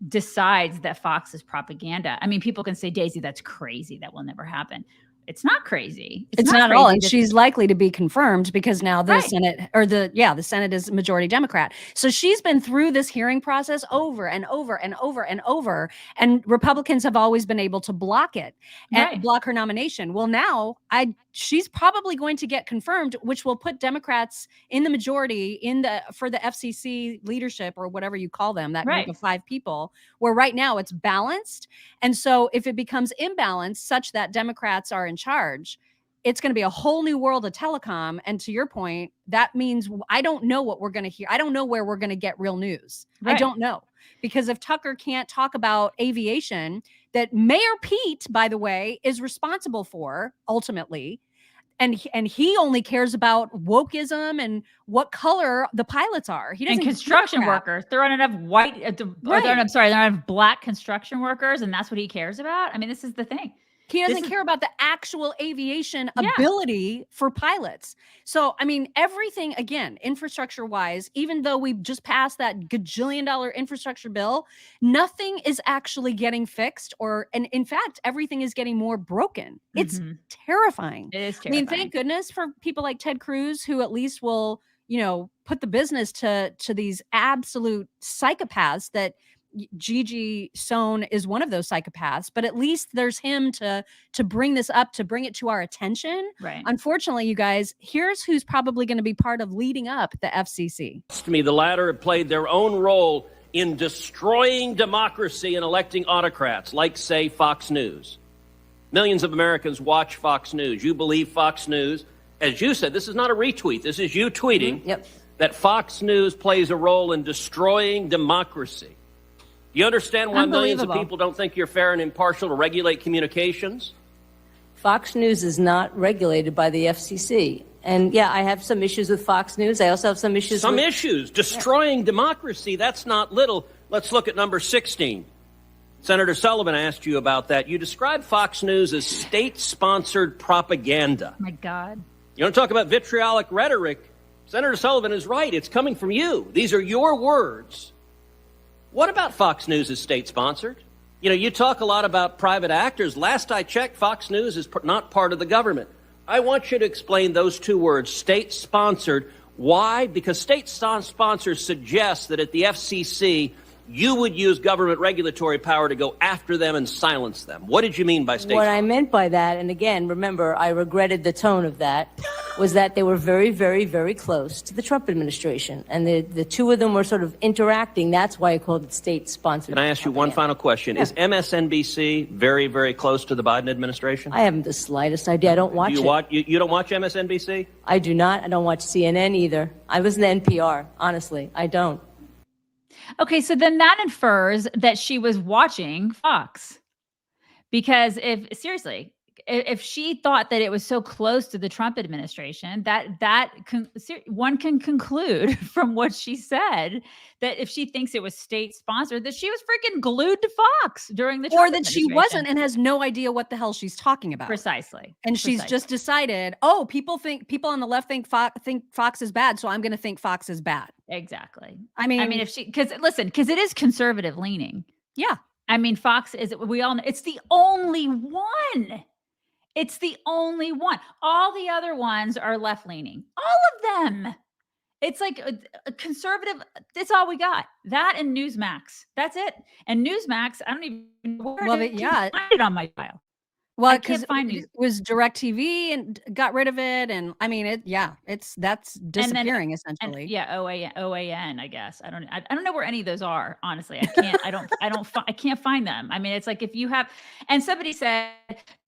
decides that Fox is propaganda. I mean, people can say, Daisy, that's crazy. That will never happen. It's not crazy. It's not at all. And she's likely to be confirmed because now the Senate the Senate is majority Democrat. So she's been through this hearing process over and over and over and over. And Republicans have always been able to block it and block her nomination. Well, now she's probably going to get confirmed, which will put Democrats in the majority for the FCC leadership or whatever you call them, that group of 5 people, where right now it's balanced. And so if it becomes imbalanced such that Democrats are in charge, it's going to be a whole new world of telecom. And to your point, that means I don't know what we're going to hear. I don't know where we're going to get real news. I don't know. Because if Tucker can't talk about aviation that Mayor Pete, by the way, is responsible for ultimately, and he only cares about wokeism and what color the pilots are. He doesn't. And construction workers. There aren't enough white. There aren't enough black construction workers, and that's what he cares about. I mean, this is the thing. He doesn't care about the actual aviation ability for pilots. So, I mean, everything, again, infrastructure wise, even though we just passed that gajillion-dollar infrastructure bill, nothing is actually getting fixed and in fact, everything is getting more broken. It's terrifying. It is terrifying. I mean, thank goodness for people like Ted Cruz, who at least will, put the business to these absolute psychopaths that Gigi Sohn is one of those psychopaths, but at least there's him to bring this up, to bring it to our attention. Right. Unfortunately, you guys, here's who's probably going to be part of leading up the FCC. To me, the latter have played their own role in destroying democracy and electing autocrats, like, say, Fox News. Millions of Americans watch Fox News. You believe Fox News. As you said, this is not a retweet. This is you tweeting that Fox News plays a role in destroying democracy. You understand why millions of people don't think you're fair and impartial to regulate communications? Fox News is not regulated by the FCC. And yeah, I have some issues with Fox News. I also have some issues Destroying democracy, that's not little. Let's look at number 16. Senator Sullivan asked you about that. You described Fox News as state-sponsored propaganda. Oh my God. You want to talk about vitriolic rhetoric? Senator Sullivan is right. It's coming from you. These are your words. What about Fox News is state-sponsored? You talk a lot about private actors. Last I checked, Fox News is not part of the government. I want you to explain those two words, state-sponsored. Why? Because state-sponsors suggest that at the FCC, you would use government regulatory power to go after them and silence them. What did you mean by state-sponsored? What I meant by that, and again, remember, I regretted the tone of that. was that they were very, very, very close to the Trump administration. And the two of them were sort of interacting. That's why I called it state-sponsored. Can I ask you one final question? Yeah. Is MSNBC very, very close to the Biden administration? I haven't the slightest idea. I don't watch it. You don't watch MSNBC? I do not. I don't watch CNN either. I listen to NPR. Honestly, I don't. Okay, so then that infers that she was watching Fox. Because if she thought that it was so close to the Trump administration, one can conclude from what she said that if she thinks it was state sponsored, that she was freaking glued to Fox during the Trump or that she wasn't and has no idea what the hell she's talking about. Precisely. And she's just decided, oh, people on the left think Fox is bad, so I'm going to think Fox is bad. Exactly. I mean, because it is conservative leaning. Yeah. I mean, Fox we all know it's the only one. It's the only one. All the other ones are left leaning. All of them. It's like a conservative. That's all we got. That and Newsmax. That's it. And Newsmax, I don't even know where to find it on my file. Well, because it was DirecTV and got rid of it, and I mean, that's disappearing essentially. OAN, I guess. I don't know where any of those are. Honestly, I can't find them. I mean, it's like if you have, and somebody said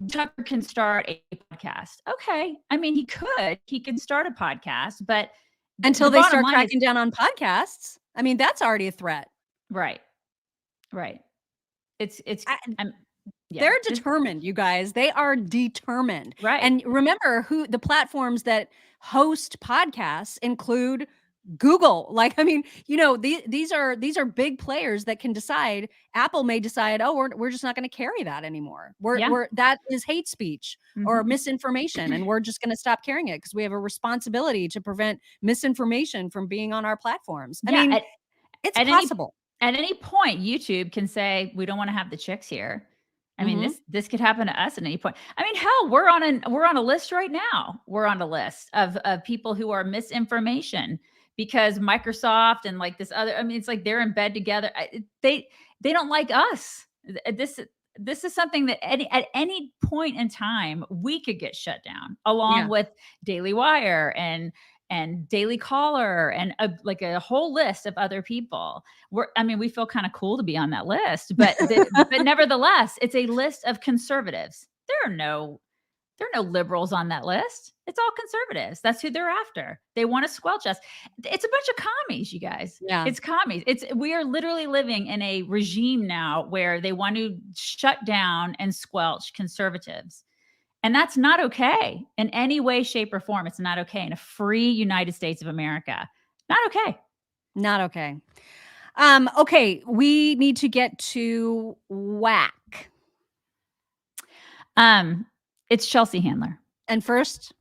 Tucker can start a podcast. Okay, I mean, he can start a podcast, but until they start cracking down on podcasts, I mean, that's already a threat. Right. They're determined, you guys. They are determined. Right. And remember who the platforms that host podcasts include Google. Like, I mean, these are big players that can decide. Apple may decide, oh, we're just not going to carry that anymore. That is hate speech or misinformation, and we're just going to stop carrying it because we have a responsibility to prevent misinformation from being on our platforms. I mean, it's possible. At any point, YouTube can say, we don't want to have the chicks here. I mean, this could happen to us at any point. I mean, hell, we're on a list right now. We're on a list of people who are misinformation because Microsoft and like this other. I mean, it's like they're in bed together. They don't like us. This is something that at any point in time we could get shut down, along with Daily Wire and Daily Caller and a whole list of other people. We feel kind of cool to be on that list, but nevertheless, it's a list of conservatives. There are no liberals on that list. It's all conservatives. That's who they're after. They want to squelch us. It's a bunch of commies, you guys. Yeah. It's commies. We are literally living in a regime now where they want to shut down and squelch conservatives. And that's not okay in any way, shape, or form. It's not okay in a free United States of America. Not okay. Not okay. Okay, we need to get to whack. It's Chelsea Handler. And first,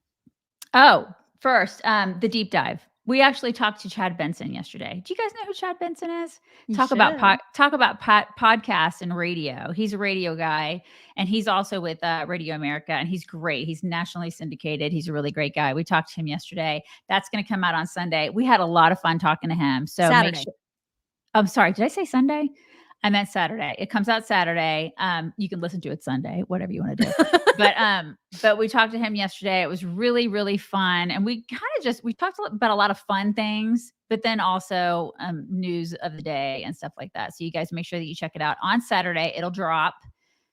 the deep dive. We actually talked to Chad Benson yesterday. Do you guys know who Chad Benson is? Talk about podcasts and radio. He's a radio guy, and he's also with Radio America, and he's great. He's nationally syndicated. He's a really great guy. We talked to him yesterday. That's going to come out on Sunday. We had a lot of fun talking to him. So Saturday. I'm sorry. Did I say Sunday? I meant Saturday. It comes out Saturday. You can listen to it Sunday, whatever you want to do. But we talked to him yesterday. It was really, really fun. And we talked about a lot of fun things, but then also news of the day and stuff like that. So you guys make sure that you check it out on Saturday. It'll drop.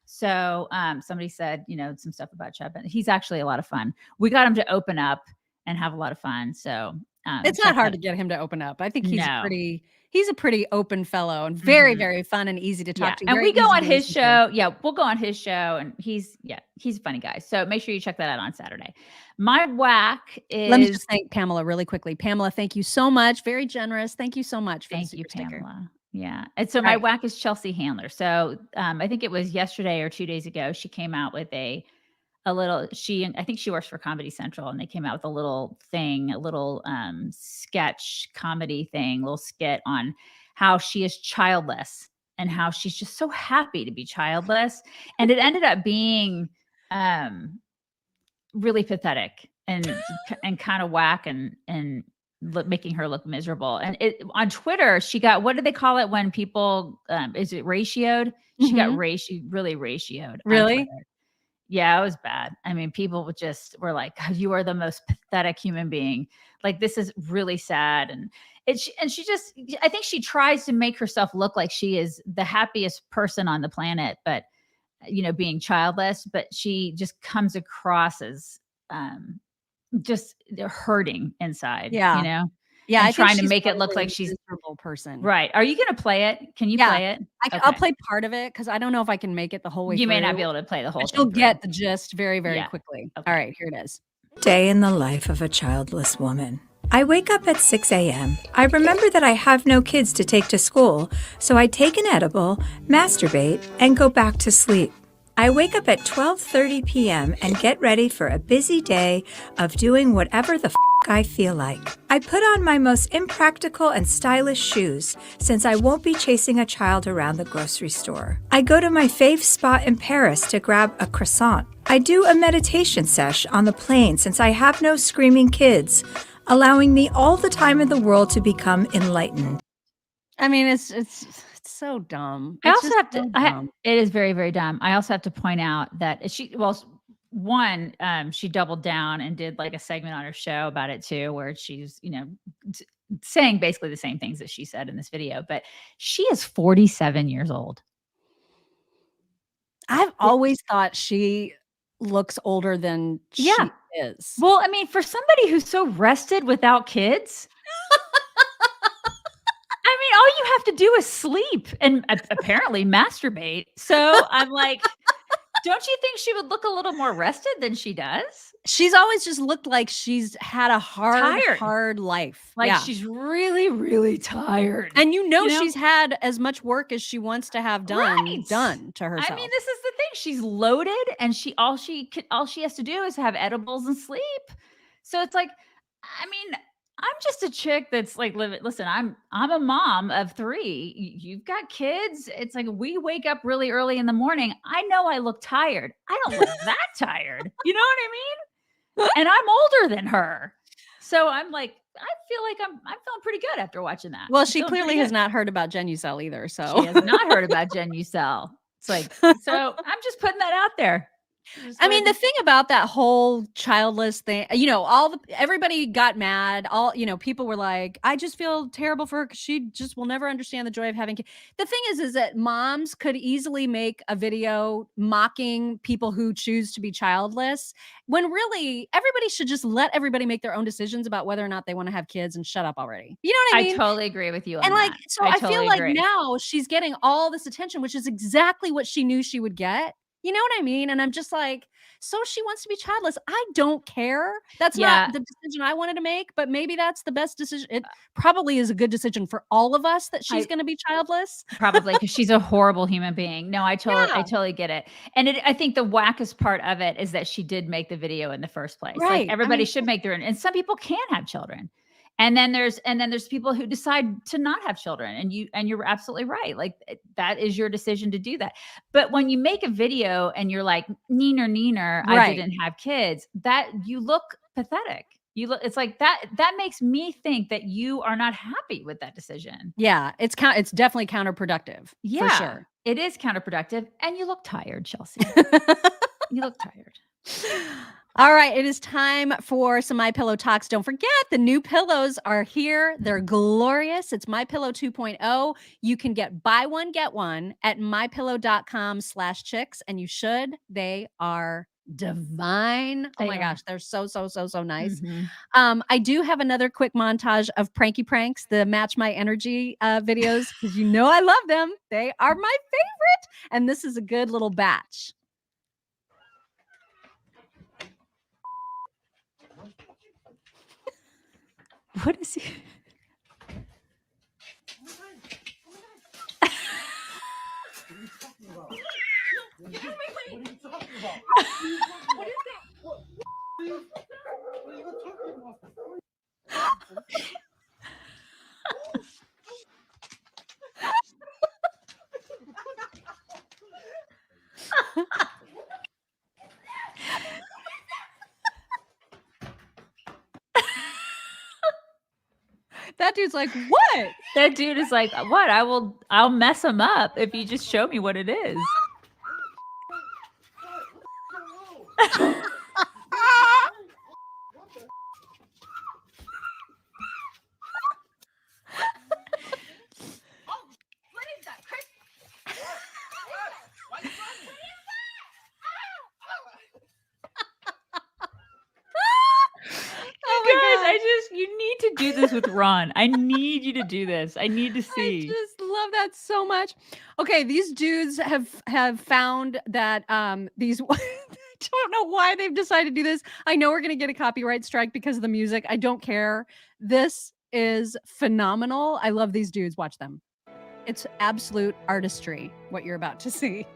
So somebody said, some stuff about Chad Benson. He's actually a lot of fun. We got him to open up and have a lot of fun. So it's not hard to get him to oopen up. I think he's a pretty open fellow and very, very fun and easy to talk to. And we go on his show. Yeah, we'll go on his show, and he's a funny guy. So make sure you check that out on Saturday. My whack is. Let me just thank Pamela really quickly. Pamela, thank you so much. Very generous. Thank you so much. Thank you, Pamela. Yeah. And so my whack is Chelsea Handler. So I think it was yesterday or 2 days ago, she came out with I think she works for Comedy Central, and they came out with a little sketch comedy thing, little skit on how she is childless and how she's just so happy to be childless. And it ended up being really pathetic and kind of whack and making her look miserable. And on Twitter, she got, what do they call it when people, is it ratioed? She got really ratioed. Really? Yeah, it was bad. I mean, people were like, "God, you are the most pathetic human being. Like, this is really sad." And she just, I think she tries to make herself look like she is the happiest person on the planet, but being childless, but she just comes across as just hurting inside, Yeah, and I think trying to she's make it look probably like a she's miserable person. right. Are you going to play it? Can you play it? I'll play part of it because I don't know if I can make it the whole way You through. may not be able to play the whole But thing. you'll get the gist very, very Yeah. quickly. Okay. All right, here it is. Day in the life of a childless woman. I wake up at 6 a.m. I remember that I have no kids to take to school, so I take an edible, masturbate, and go back to sleep. I wake up at 12:30 p.m. and get ready for a busy day of doing whatever the I feel like. I put on my most impractical and stylish shoes since I won't be chasing a child around the grocery store. I go to my fave spot in Paris to grab a croissant. I do a meditation sesh on the plane since I have no screaming kids, allowing me all the time in the world to become enlightened. I mean, it's so dumb. I It's also just have to. so dumb. It is very, very dumb. I also have to point out that she doubled down and did like a segment on her show about it too, where she's saying basically the same things that she said in this video. But she is 47 years old. I've always thought she looks older than she is. Well, I mean, for somebody who's so rested without kids. I mean, all you have to do is sleep and apparently masturbate. So I'm like, don't you think she would look a little more rested than she does? She's always just looked like she's had a hard life. Like she's really, really tired. And she's had as much work as she wants to have done to herself. I mean, this is the thing. She's loaded, and all she has to do is have edibles and sleep. So it's like, I mean, I'm just a chick that's like, listen, I'm a mom of 3. You've got kids. It's like, we wake up really early in the morning. I know I look tired. I don't look that tired. You know what I mean? And I'm older than her. So I'm like, I feel like I'm feeling pretty good after watching that. Well, she clearly has not heard about Genucell either. So she has not heard about Genucell. It's like, so I'm just putting that out there. I mean, the thing about that whole childless thing, everybody got mad. People were like, I just feel terrible for her because she just will never understand the joy of having kids. The thing is that moms could easily make a video mocking people who choose to be childless, when really everybody should just let everybody make their own decisions about whether or not they want to have kids and shut up already. You know what I mean? I totally agree with you on and that. So I feel like now she's getting all this attention, which is exactly what she knew she would get. You know what I mean? And I'm just like, so she wants to be childless. I don't care. That's not the decision I wanted to make, but maybe that's the best decision. It probably is a good decision for all of us that she's going to be childless. Probably, because she's a horrible human being. No, I totally get it. And I think the wackest part of it is that she did make the video in the first place. Right. Like, everybody should make their own. And some people can have children. And then there's people who decide to not have children, and you're absolutely right. Like, that is your decision to do that. But when you make a video and you're like, neener, I didn't have kids, that you look pathetic. It's like that makes me think that you are not happy with that decision. Yeah, it's definitely counterproductive. Yeah, for sure. It is counterproductive, and you look tired, Chelsea. You look tired. All right, it is time for some MyPillow talks. Don't forget, the new pillows are here. They're glorious. It's MyPillow 2.0. You can buy one, get one at mypillow.com/chicks, and you should. They are divine. Oh my gosh, they're so nice. Mm-hmm. I do have another quick montage of pranky pranks, the Match My Energy videos, because I love them. They are my favorite, and this is a good little batch. What is he? That dude's like, what? That dude is like, what? I'll mess him up if you just show me what it is. You need to do this with Ron. I need you to do this. I need to see. I just love that so much. Okay, these dudes have found that these I don't know why they've decided to do this. I know we're going to get a copyright strike because of the music. I don't care. This is phenomenal. I love these dudes. Watch them. It's absolute artistry, what you're about to see.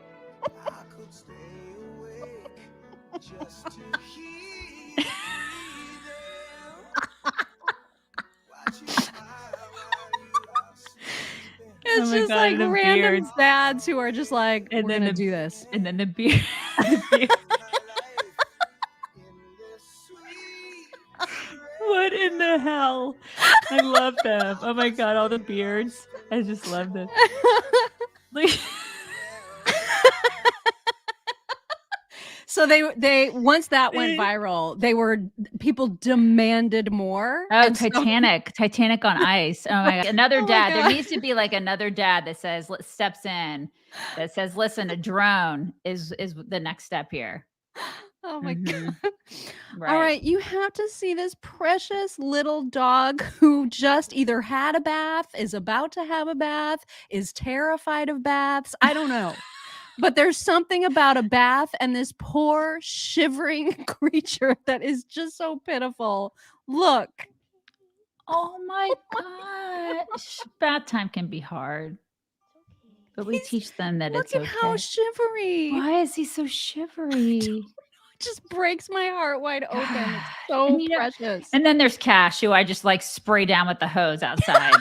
It's just like random dads who are just like, we're going to do this. And then the beard. What in the hell? I love them. Oh my God, all the beards. I just love them. So they once that went viral, people demanded more. Oh, Titanic on ice. Oh my God. Another dad. There needs to be like another dad that steps in, that says, listen, a drone is the next step here. Oh my God. Right. All right. You have to see this precious little dog who just either had a bath, is about to have a bath, is terrified of baths. I don't know. But there's something about a bath and this poor shivering creature that is just so pitiful. Look. Oh my gosh. Bath time can be hard. But we teach them that it's okay. Look at how shivery. Why is he so shivery? It just breaks my heart wide open. It's so precious. And then there's Cash, who I just like spray down with the hose outside.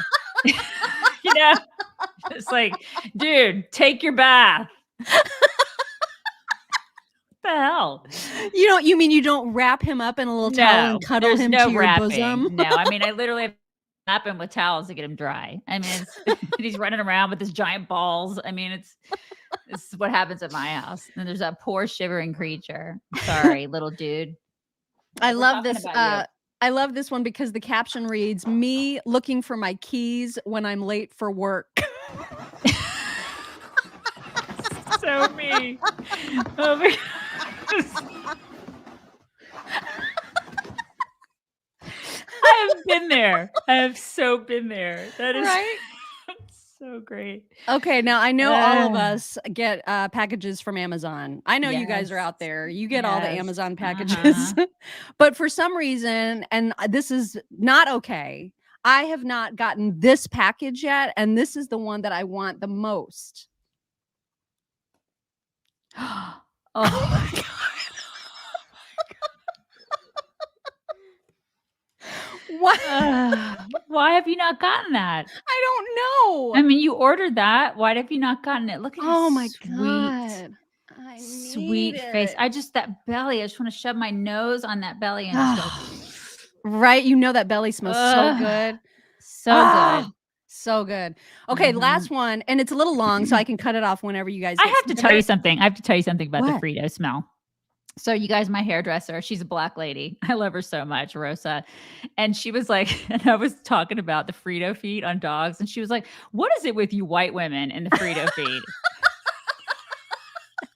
It's like, dude, take your bath. What the hell? You mean you don't wrap him up in a little towel and cuddle him to your bosom? No, I mean, I literally have to wrap him with towels to get him dry. I mean, he's running around with his giant balls. I mean, this is what happens at my house. And there's that poor shivering creature. Sorry, little dude. I love this. I love this one because the caption reads, "Me looking for my keys when I'm late for work." So me. Oh my God. I have been there. I have so been there. That is right. So great. Okay, now I know all of us get packages from Amazon. I know you guys are out there. You get all the Amazon packages. But for some reason, and this is not okay, I have not gotten this package yet, and this is the one that I want the most. Oh my God. Why have you not gotten that? I don't know. I mean, you ordered that. Why have you not gotten it? Look at my God. Sweet face. That belly. I just want to shove my nose on that belly and just go. Right. You know that belly smells so good. So good. So good. Okay, last one. And it's a little long, so I can cut it off whenever you guys I have to tell you something. I have to tell you something about What? the Frito smell. So you guys, my hairdresser, she's a Black lady. I love her so much, Rosa. And she was like, and I was talking about the Frito feet on dogs. And she was like, what is it with you white women and the Frito feet?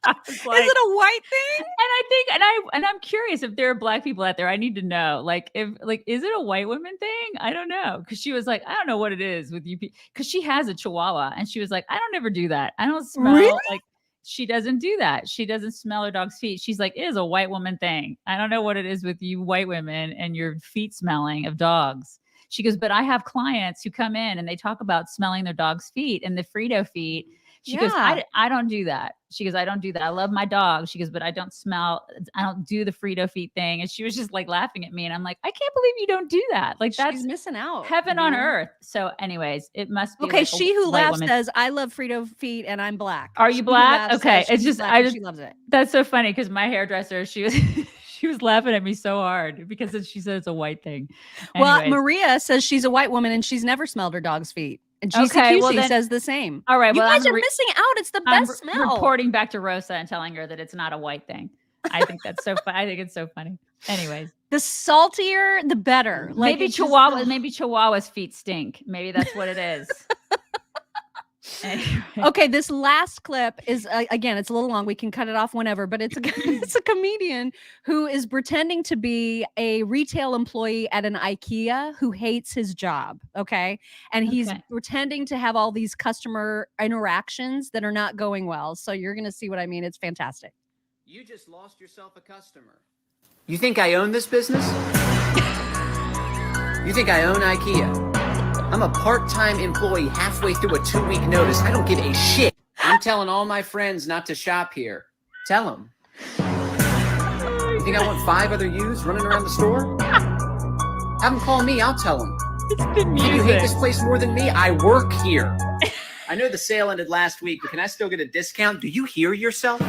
I was like, is it a white thing? And I think, and I'm curious if there are Black people out there. I need to know, is it a white woman thing? I don't know. Cause she was like, I don't know what it is with you. Cause she has a Chihuahua and she was like, I don't ever do that. I don't smell like she doesn't do that. She doesn't smell her dog's feet. She's like, it is a white woman thing. I don't know what it is with you white women and your feet smelling of dogs. She goes, but I have clients who come in and they talk about smelling their dog's feet and the Frito feet. She goes, I don't do that. She goes, I don't do that. I love my dog. She goes, but I don't do the Frito feet thing. And she was just like laughing at me. And I'm like, I can't believe you don't do that. Like that's missing out. Heaven on earth. So anyways, it must be. Okay. Like she who laughs says, I love Frito feet and I'm Black. Are you Black? Okay. It's just, she loves it. That's so funny. Cause my hairdresser, she was laughing at me so hard because she said it's a white thing. Well, Maria says she's a white woman and she's never smelled her dog's feet. And GCQC says the same. All right. You guys are missing out. It's the best smell. Reporting back to Rosa and telling her that it's not a white thing. I think that's so fun. I think it's so funny. Anyways, the saltier, the better. Like maybe Chihuahua's feet stink. Maybe that's what it is. Anyway. Okay, this last clip is again, it's a little long. We can cut it off whenever, but it's a comedian who is pretending to be a retail employee at an IKEA who hates his job. Okay, and he's pretending to have all these customer interactions that are not going well. So you're gonna see what I mean. It's fantastic. You just lost yourself a customer. You think I own this business? You think I own IKEA? I'm a part-time employee halfway through a 2-week notice. I don't give a shit. I'm telling all my friends not to shop here. Tell them. You think I want 5 other yous running around the store? Have them call me. I'll tell them. You hate this place more than me? I work here. I know the sale ended last week, but can I still get a discount? Do you hear yourself?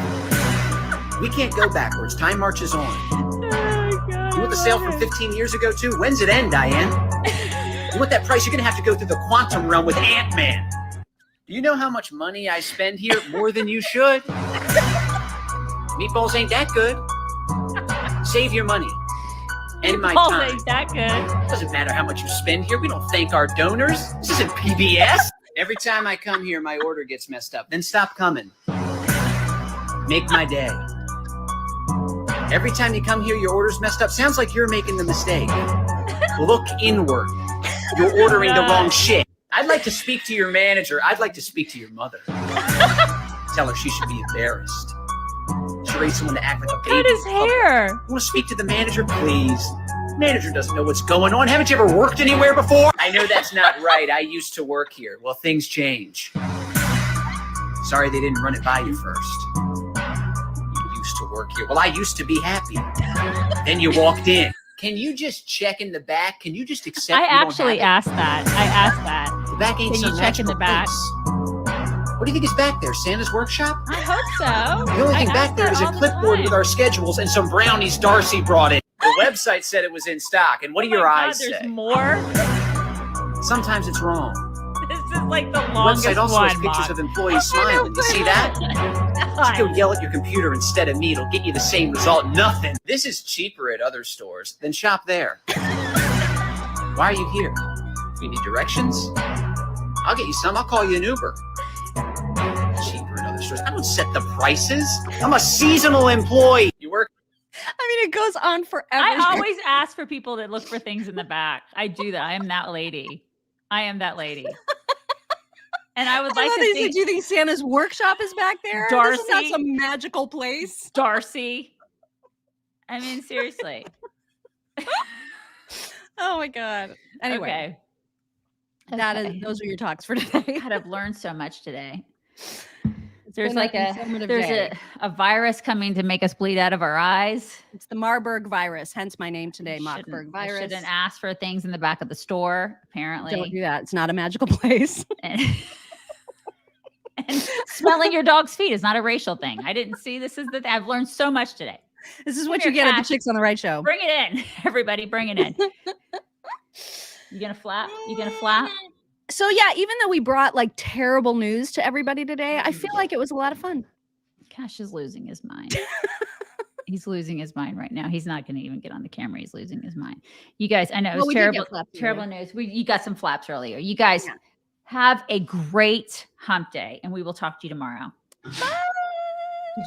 We can't go backwards. Time marches on. You want the sale from 15 years ago, too? When's it end, Diane? You want that price? You're going to have to go through the quantum realm with Ant-Man. Do you know how much money I spend here? More than you should. Meatballs ain't that good. Save your money. And my Meatballs time. ain't that good. Doesn't matter how much you spend here. We don't thank our donors. This isn't PBS. Every time I come here, my order gets messed up. Then stop coming. Make my day. Every time you come here, your order's messed up. Sounds like you're making the mistake. Look inward. You're ordering the wrong shit. I'd like to speak to your manager. I'd like to speak to your mother. Tell her she should be embarrassed. She raised someone to act like a baby. Cut his hair. You want to speak to the manager, please? Manager doesn't know what's going on. Haven't you ever worked anywhere before? I know that's not right. I used to work here. Well, things change. Sorry they didn't run it by you first. You used to work here. Well, I used to be happy. Then you walked in. Can you just check in the back? Can you just accept? I actually asked that. The back ain't Can some you check in the magical back? place. What do you think is back there? Santa's workshop? I hope so. The only thing back there is a clipboard with our schedules and some brownies Darcy brought in. The website said it was in stock. And what do your eyes say? There's more. Sometimes it's wrong. This is like the The longest website also one. has pictures Mom. of employees smiling. You see that? Just go yell at your computer instead of me. It'll get you the same result. Nothing. This is cheaper at other stores. Then shop there. Why are you here? You need directions? I'll get you some. I'll call you an Uber. Cheaper at other stores. I don't set the prices. I'm a seasonal employee. You work. I mean, it goes on forever. I always ask for people that look for things in the back. I do that. I am that lady. And I would like to think. Do you think Santa's workshop is back there? Darcy? This is not some magical place. Darcy. I mean, seriously. Oh my God. Anyway. Okay. Those are your talks for today. God, I've learned so much today. There's like a virus coming to make us bleed out of our eyes. It's the Marburg virus, hence my name today, Marburg virus. I shouldn't ask for things in the back of the store, apparently. Don't do that. It's not a magical place. And smelling your dog's feet is not a racial thing. I didn't see this. I've learned so much today. This is what you get at the Chicks on the Right show. Bring it in, everybody. Bring it in. You gonna flap? So yeah, even though we brought like terrible news to everybody today, I feel like it was a lot of fun. Cash is losing his mind. He's losing his mind right now. He's not going to even get on the camera. He's losing his mind. You guys, I know it was terrible news. You got some flaps earlier. You guys have a great hump day, and we will talk to you tomorrow. Bye.